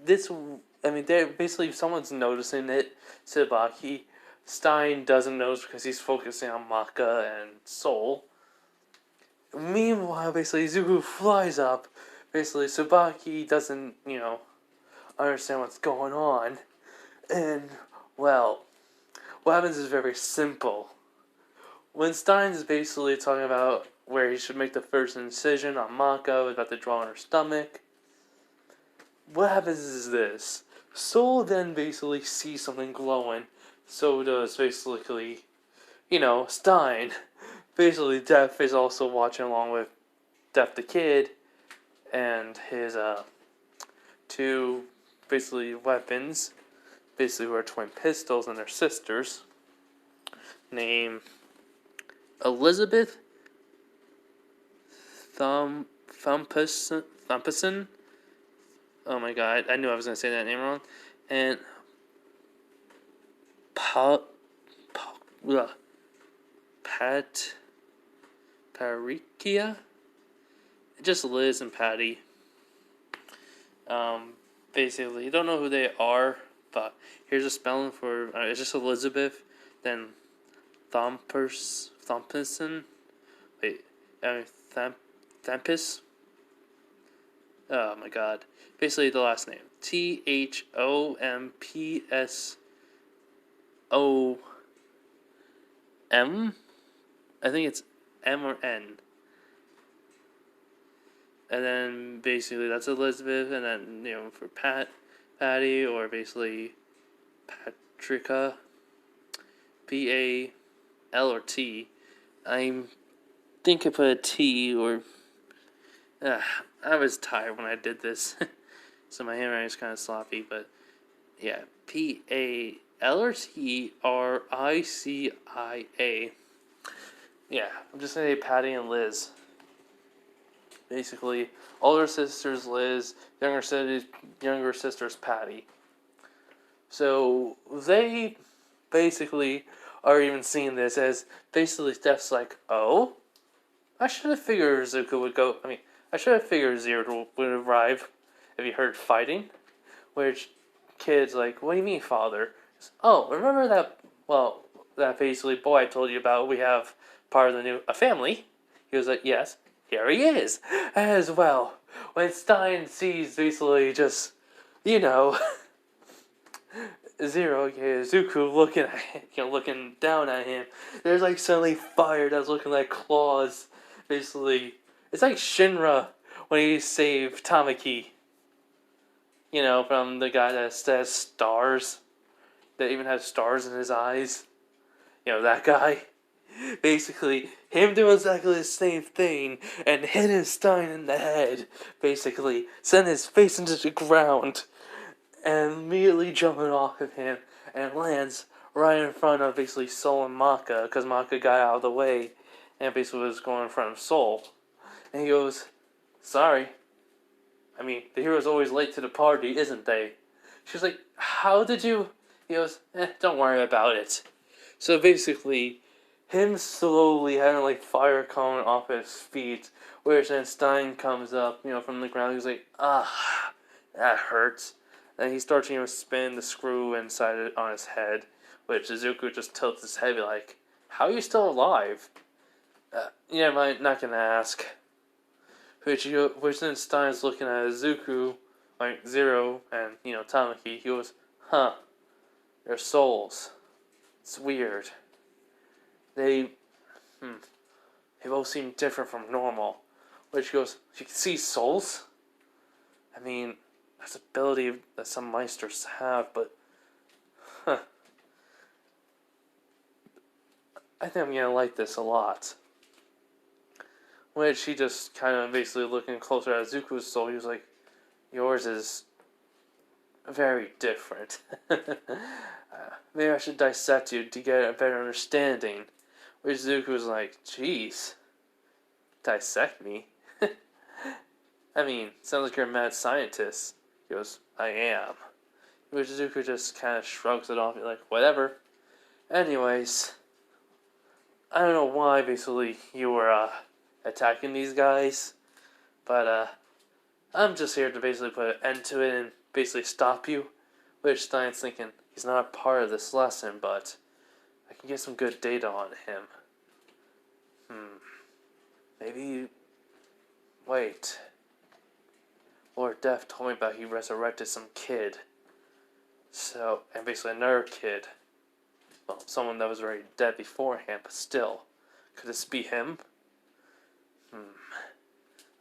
they're basically, someone's noticing it. Tsubaki. Stein doesn't notice because he's focusing on Maka and Soul. Meanwhile, basically, Izuku flies up. Basically, Tsubaki doesn't, understand what's going on. And, well, what happens is very simple. When Stein is basically talking about where he should make the first incision on Mako, about to draw on her stomach, what happens is this. Soul then basically sees something glowing. So does basically, Stein. Basically, Def is also watching along with Def the Kid and his two basically weapons, basically who are twin pistols and their sisters, named Elizabeth Thumpison. Oh my god, I knew I was going to say that name wrong. And Parikia? Just Liz and Patty. Basically, you don't know who they are, but here's a spelling for, it's just Elizabeth, then Thompson. Wait, Thampus? Oh my god. Basically, the last name. THOMPSOM? I think it's M or N. And then basically that's Elizabeth, and then for Patty, or basically Patricia, PAL or T. I think I put a T, or I was tired when I did this, so my handwriting is kind of sloppy. But yeah, L or T or ICIA. Yeah, I'm just gonna say Patty and Liz. Basically, older sister's Liz, younger sister's Patty. So they basically are even seeing this as basically Steph's like, oh, I should have figured Izuku would go. I mean, I should have figured Zero would arrive if he heard fighting. Which kid's like, what do you mean, father? Oh, remember that? Well, that basically boy I told you about. We have part of the new a family. He was like, yes, here he is as well. When Stein sees basically just, you know, Zero, Izuku looking at, looking down at him. There's like suddenly fire that's looking like claws. Basically, it's like Shinra when he saved Tamaki. You know, from the guy that says stars, that even has stars in his eyes. You know, that guy. Basically, him doing exactly the same thing and hitting Stein in the head. Basically, send his face into the ground and immediately jumping off of him and lands right in front of basically Soul and Maka because Maka got out of the way and basically was going in front of Soul. And he goes, sorry. I mean, the hero's always late to the party, isn't they? She's like, how did you... He goes, don't worry about it. So basically, him slowly having like fire coming off his feet, whereas then Stein comes up, from the ground, he's like, that hurts. And he starts, spin the screw inside it on his head, which Izuku just tilts his head like, how are you still alive? I'm not gonna ask. Which then Stein's looking at Izuku, like Zero, and, Tamaki. He goes, their souls. It's weird. They both seem different from normal. Which goes, you can see souls? I mean, that's an ability that some Meisters have, but, I think I'm gonna like this a lot. Which he just kind of basically looking closer at Izuku's soul, he was like, yours is very different. Maybe I should dissect you to get a better understanding. Which Izuku was like, jeez, dissect me? I mean, sounds like you're a mad scientist. He goes, I am. Which Izuku just kind of shrugs it off, like, whatever. Anyways, I don't know why basically you were, attacking these guys, but I'm just here to basically put an end to it and basically stop you. Which Stein's thinking, he's not a part of this lesson, but I can get some good data on him. Maybe, wait, Lord Death told me about he resurrected some kid, so, and basically another kid, well, someone that was already dead beforehand, but still, could this be him?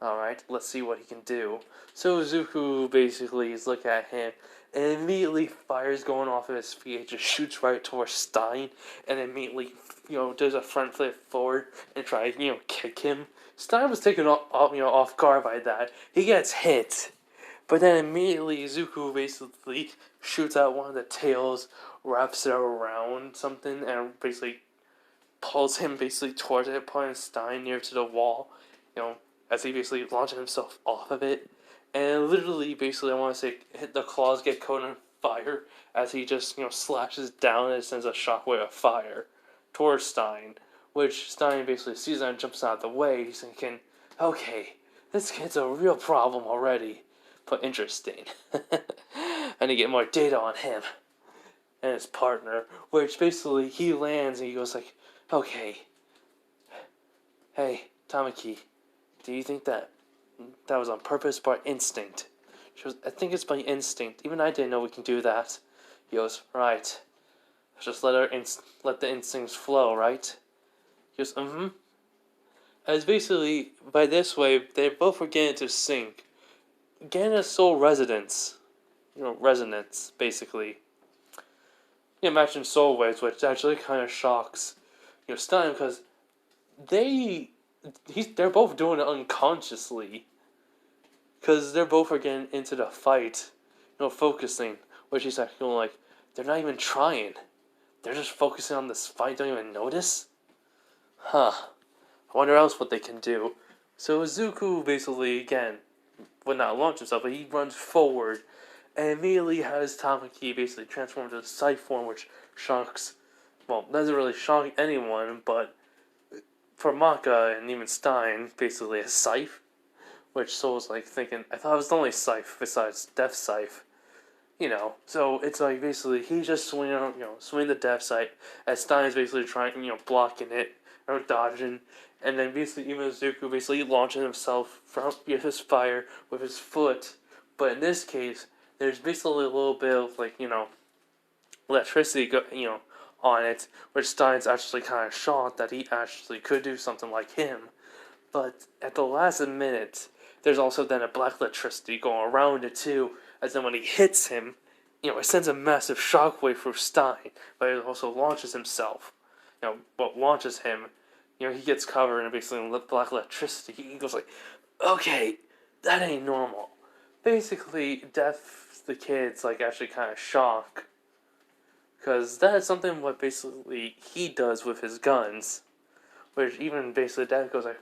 Alright, let's see what he can do. So Izuku basically is looking at him, and immediately fire's going off of his feet. It just shoots right towards Stein, and immediately, does a front flip forward and tries, kick him. Stein was taken off guard by that. He gets hit, but then immediately Izuku basically shoots out one of the tails, wraps it around something, and basically pulls him basically towards it, pulling Stein near to the wall, as he basically launches himself off of it. And literally, basically, I want to say, the claws get caught on fire as he just, slashes down and sends a shockwave of fire towards Stein. Which Stein basically sees that and jumps out of the way. He's thinking, okay, this kid's a real problem already. But interesting. I need to get more data on him and his partner. Which basically, he lands and he goes like, okay, hey, Tamaki, do you think that was on purpose or instinct? She goes, I think it's by instinct. Even I didn't know we can do that. He goes, right. Just let the instincts flow, right? He goes, As basically, by this way, they both were getting to sync. Getting a soul resonance. Resonance, basically. You imagine soul waves, which actually kind of shocks, Stein, because they're both doing it unconsciously. Because they're both are getting into the fight, focusing. Which he's like, they're not even trying. They're just focusing on this fight, don't even notice? Huh. I wonder else what they can do. So Izuku basically, again, would not launch himself, but he runs forward and immediately has Tamaki basically transform into Scythe form, which shocks, well, doesn't really shock anyone, but for Maka and even Stein, basically a Scythe, which Soul's like thinking, I thought it was the only Scythe besides Death Scythe. So it's like basically he's just swinging the Death Scythe, as Stein's basically trying, blocking it or dodging, and then basically even Izuku basically launching himself from his fire with his foot. But in this case, there's basically a little bit of electricity, on it, which Stein's actually kind of shocked that he actually could do something like him. But at the last minute, there's also then a black electricity going around it too, as then when he hits him, it sends a massive shockwave through Stein, but it also launches himself. What launches him, he gets covered in basically black electricity. He goes like, okay, that ain't normal. Basically, Death the Kid's actually kind of shocked, because that is something what basically he does with his guns, which even basically Death goes like,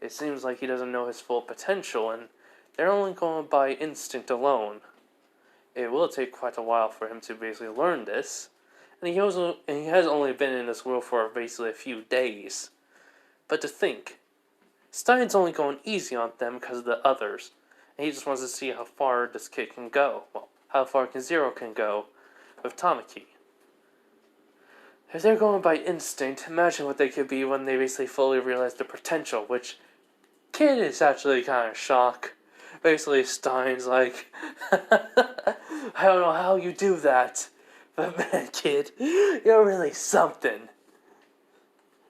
it seems like he doesn't know his full potential, and they're only going by instinct alone. It will take quite a while for him to basically learn this, and he has only been in this world for basically a few days. But to think, Stein's only going easy on them because of the others, and he just wants to see how far this kid can go. Well, how far Zero can go with Tamaki. If they're going by instinct, imagine what they could be when they basically fully realize their potential, which Kid is actually kind of shocked. Basically, Stein's like, I don't know how you do that, but man, kid, you're really something.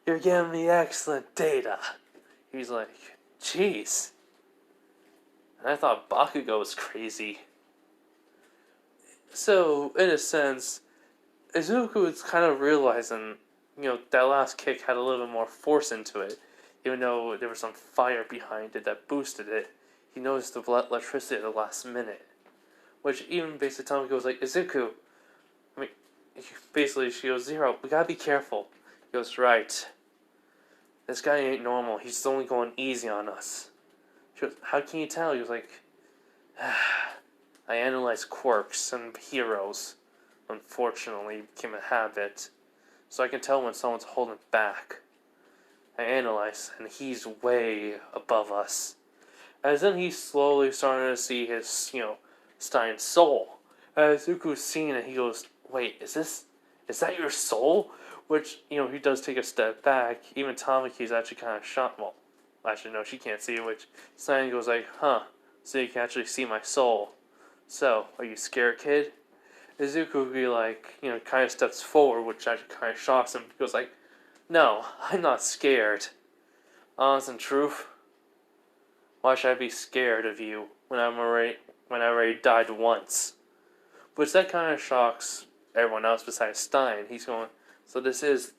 You're giving me excellent data. He's like, jeez. And I thought Bakugo was crazy. So, in a sense, Izuku is kind of realizing, that last kick had a little bit more force into it, even though there was some fire behind it that boosted it. He noticed the electricity at the last minute, which even basically Tamaki was like, Izuku, basically she goes, Zero, we gotta be careful. He goes, right. This guy ain't normal. He's only going easy on us. She goes, how can you tell? He was like, I analyze quirks and heroes. Unfortunately, it became a habit. So I can tell when someone's holding back. I analyze, and he's way above us. As then he's slowly starting to see his, Stein's soul. As Zuko's seeing it, he goes, wait, is that your soul? Which, he does take a step back. Even Tamaki's actually kind of shocked. Well, actually, no, she can't see it, which Stein goes like, huh, so you can actually see my soul. So, are you scared, kid? Izuku would be like, kind of steps forward, which actually kind of shocks him. He goes like, no, I'm not scared. Honest and truth, why should I be scared of you when I already died once? Which that kind of shocks everyone else besides Stein. He's going, so this is,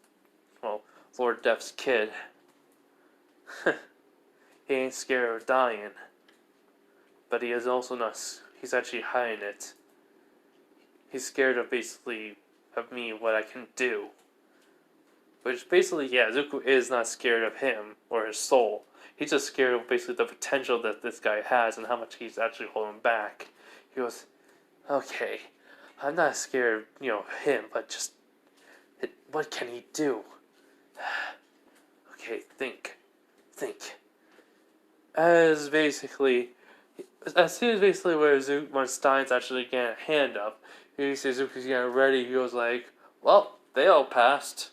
Lord Death's kid. He ain't scared of dying. But he is also not, he's actually hiding it. He's scared of basically, of me, what I can do. Which basically, yeah, Zuko is not scared of him or his soul. He's just scared of basically the potential that this guy has and how much he's actually holding back. He goes, okay, I'm not scared, of him, but just, what can he do? Okay, think. As soon as basically when Stein's actually getting a hand up, he sees Zuko's getting ready, he goes like, well, they all passed.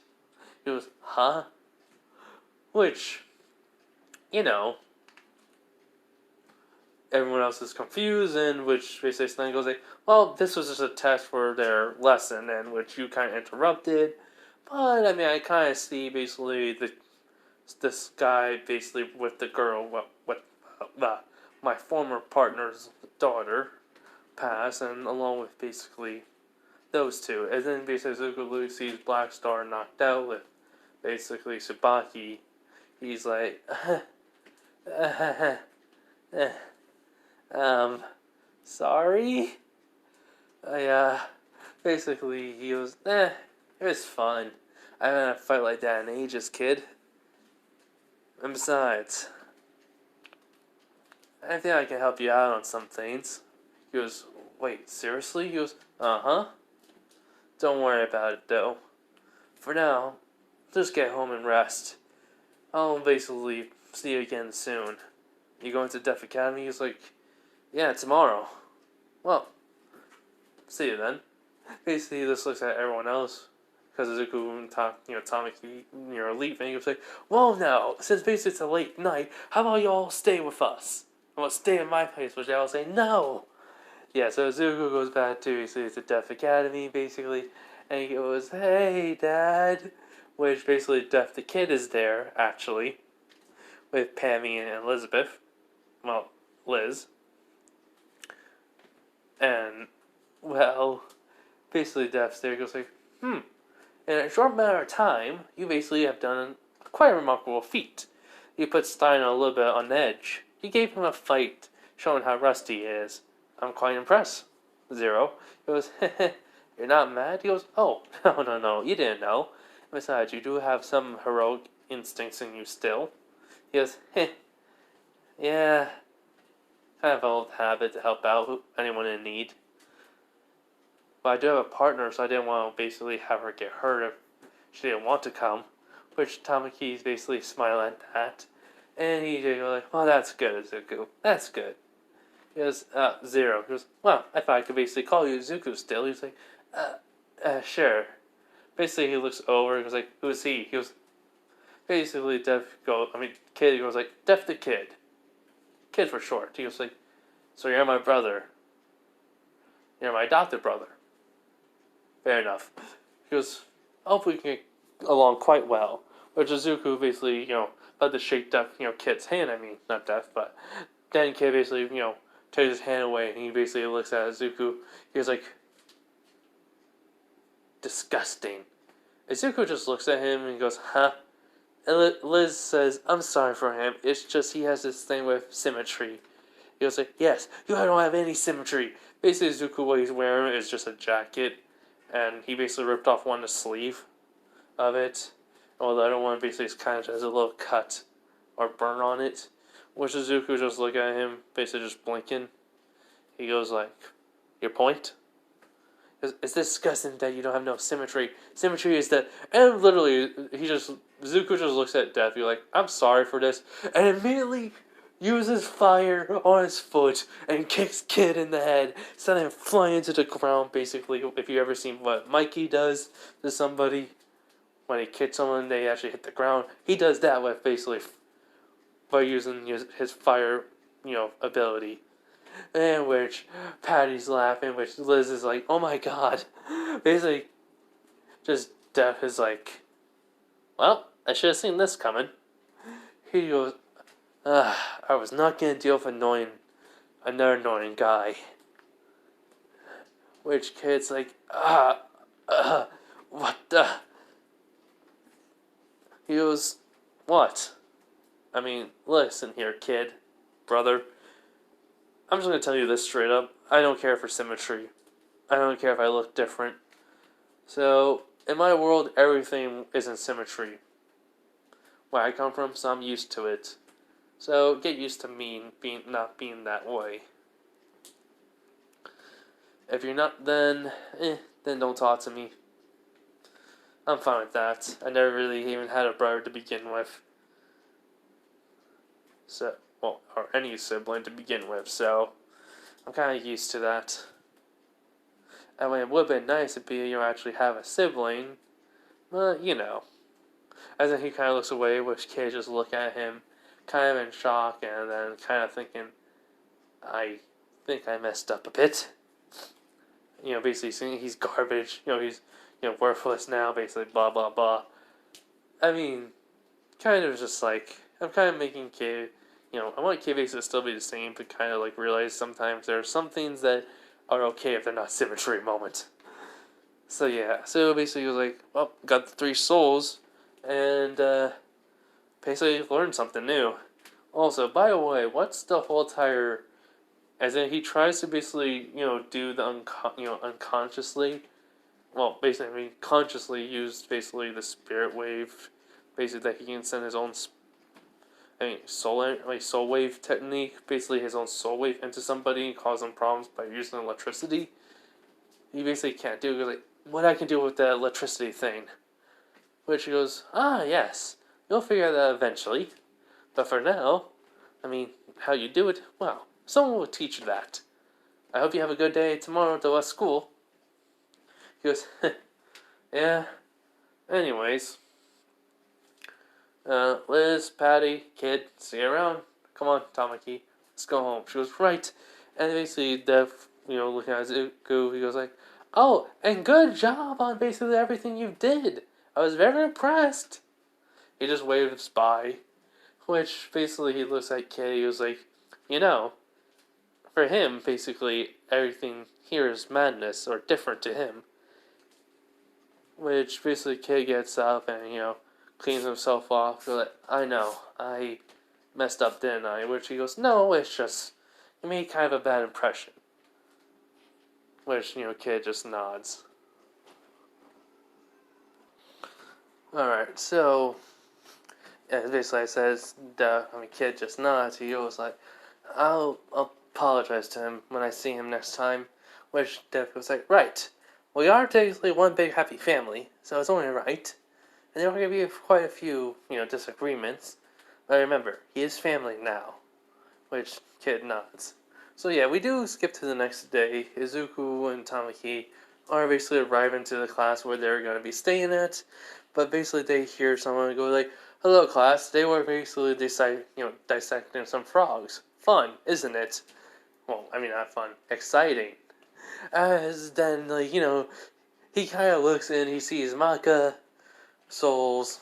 He goes, huh? Which, everyone else is confused, and which basically Stein goes like, well, this was just a test for their lesson, and which you kind of interrupted. But, I kind of see basically this guy basically with the girl, my former partner's daughter, pass, and along with basically those two. And then basically Zuko sees Black Star knocked out with basically Tsubaki. He's like, sorry? basically, he goes, it was fun. I haven't had a fight like that in ages, kid. And besides, I think I can help you out on some things. He goes, wait, seriously? He goes, uh-huh. Don't worry about it, though. For now, just get home and rest. I'll basically see you again soon. You going to Death Academy? He's like, yeah, tomorrow. Well, see you then. Basically, he just looks at everyone else. Because Izuku and Tamaki, leave, and he goes like, well, now, since basically it's a late night, how about you all stay with us? Well, stay in my place, which they all say, no! Yeah, so Izuku goes back to, basically, to Death Academy, basically, and he goes, hey, Dad! Which, basically, Death the Kid is there, actually, with Pammy and Elizabeth. Well, Liz. And, well, basically Death's there, he goes like, in a short matter of time, you basically have done quite a remarkable feat. You put Stein a little bit on edge. You gave him a fight, showing how rusty he is. I'm quite impressed. Zero. He goes, you're not mad? He goes, oh, no, you didn't know. Besides, you do have some heroic instincts in you still. He goes, yeah, kind of an old habit to help out anyone in need. But I do have a partner, so I didn't want to basically have her get hurt if she didn't want to come. Which Tamaki's basically smiling at that. And he goes like, well, that's good, Izuku. That's good. He goes, Zero. He goes, well, I thought I could basically call you Izuku still. He was like, sure. Basically, he looks over and goes like, who's he? He goes, basically, Kid. He goes like, Def the Kid. Kid for short. He goes like, so you're my brother. You're my adopted brother. Fair enough. He goes, hopefully we can get along quite well. Which Izuku basically, about to shake Death, Kid's hand. I mean, not Death, but then Kid basically, takes his hand away and he basically looks at Izuku. He goes like, disgusting. Izuku just looks at him and goes, huh? And Liz says, I'm sorry for him. It's just he has this thing with symmetry. He goes like, yes, you don't have any symmetry. Basically, Izuku, what he's wearing is just a jacket. And he basically ripped off the sleeve of it. While the other one basically kind of has a little cut or burn on it. Which Izuku just look at him, basically just blinking. He goes like, your point? It's disgusting that you don't have no symmetry. Symmetry is that, and literally, Izuku just looks at Death, he's like, I'm sorry for this, and immediately uses fire on his foot and kicks Kid in the head, sending him flying into the ground, basically. If you ever seen what Mikey does to somebody, when he kicks someone, they actually hit the ground, he does that with basically, by using his fire, ability. In which Patty's laughing, which Liz is like, oh my god. Basically, just Death is like, well, I should have seen this coming. He goes, I was not going to deal with another annoying guy. Which Kid's like, what the? He goes, what? I mean, listen here, kid, brother. I'm just going to tell you this straight up. I don't care for symmetry. I don't care if I look different. So, in my world, everything is in symmetry. Where I come from, so I'm used to it. So, get used to me not being that way. If you're not, then don't talk to me. I'm fine with that. I never really even had a brother to begin with. So, or any sibling to begin with, so I'm kind of used to that. And it would have been nice if you actually have a sibling, but And then he kind of looks away, which Kid just look at him, kind of in shock, and then kind of thinking, I think I messed up a bit. Basically saying he's garbage, he's, worthless now, basically, blah, blah, blah. I mean, kind of just like, I'm kind of making Kid, I want Kid basically to still be the same, but kind of like realize sometimes there are some things that are okay if they're not symmetry moment. So yeah, so basically he was like, well, got the 3 souls, and basically learned something new. Also, by the way, what's the whole entire, as in he tries to basically, do the unconsciously, well, basically, consciously used basically the spirit wave, basically that he can send his own, soul wave technique, basically his own soul wave into somebody and cause them problems by using electricity. He basically can't do like what I can do with the electricity thing. Which he goes, yes, you'll figure that out eventually. But for now, how you do it, well, someone will teach you that. I hope you have a good day tomorrow to school. He goes, yeah. Anyways, Liz, Patty, kid, see you around. Come on, Tamaki, let's go home. She goes, right. And basically, Dev, looking at Izuku, he goes like, oh, and good job on basically everything you did. I was very impressed. He just waves by, which basically he looks at Kid. He was like, for him, basically everything here is madness or different to him. Which basically Kid gets up and cleans himself off. He's like, I know, I messed up, didn't I? Which he goes, no, it's just it made kind of a bad impression. Which Kid just nods. Alright, so basically I says Kid just nods. He goes like, I'll apologize to him when I see him next time. Which Dev was like, right. We are technically one big happy family, so it's only right. And there are going to be quite a few, disagreements. But remember, he is family now. Which Kid nods. So yeah, we do skip to the next day. Izuku and Tamaki are basically arriving to the class where they're going to be staying at. But basically they hear someone go like, hello class, they were basically dissecting some frogs. Fun, isn't it? Well, not fun. Exciting. As then, he kind of looks in, he sees Maka, Souls,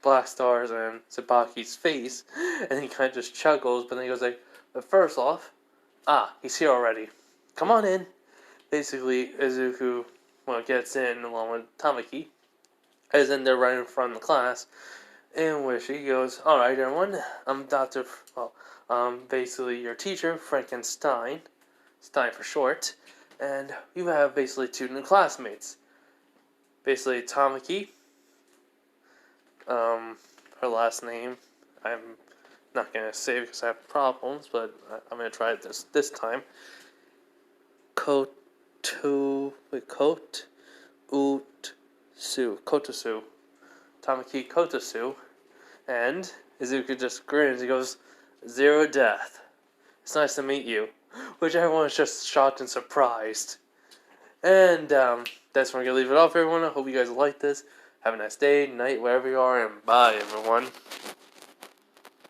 Black Stars, and Tsubaki's face, and he kind of just chuckles, but then he goes like, but first off, he's here already. Come on in. Basically, Izuku, gets in along with Tamaki, as in they're right in front of the class, in which he goes, alright everyone, I'm basically your teacher, Frankenstein, Stein for short, and you have basically two new classmates. Basically, Tamaki, her last name, I'm not going to say because I have problems, but I'm going to try it this time. Kotosu. Tamaki Kotosu. And Izuku just grins. He goes, 0 death. It's nice to meet you. Which everyone is just shocked and surprised. And that's where I'm going to leave it off, everyone. I hope you guys like this. Have a nice day, night, wherever you are, and bye, everyone.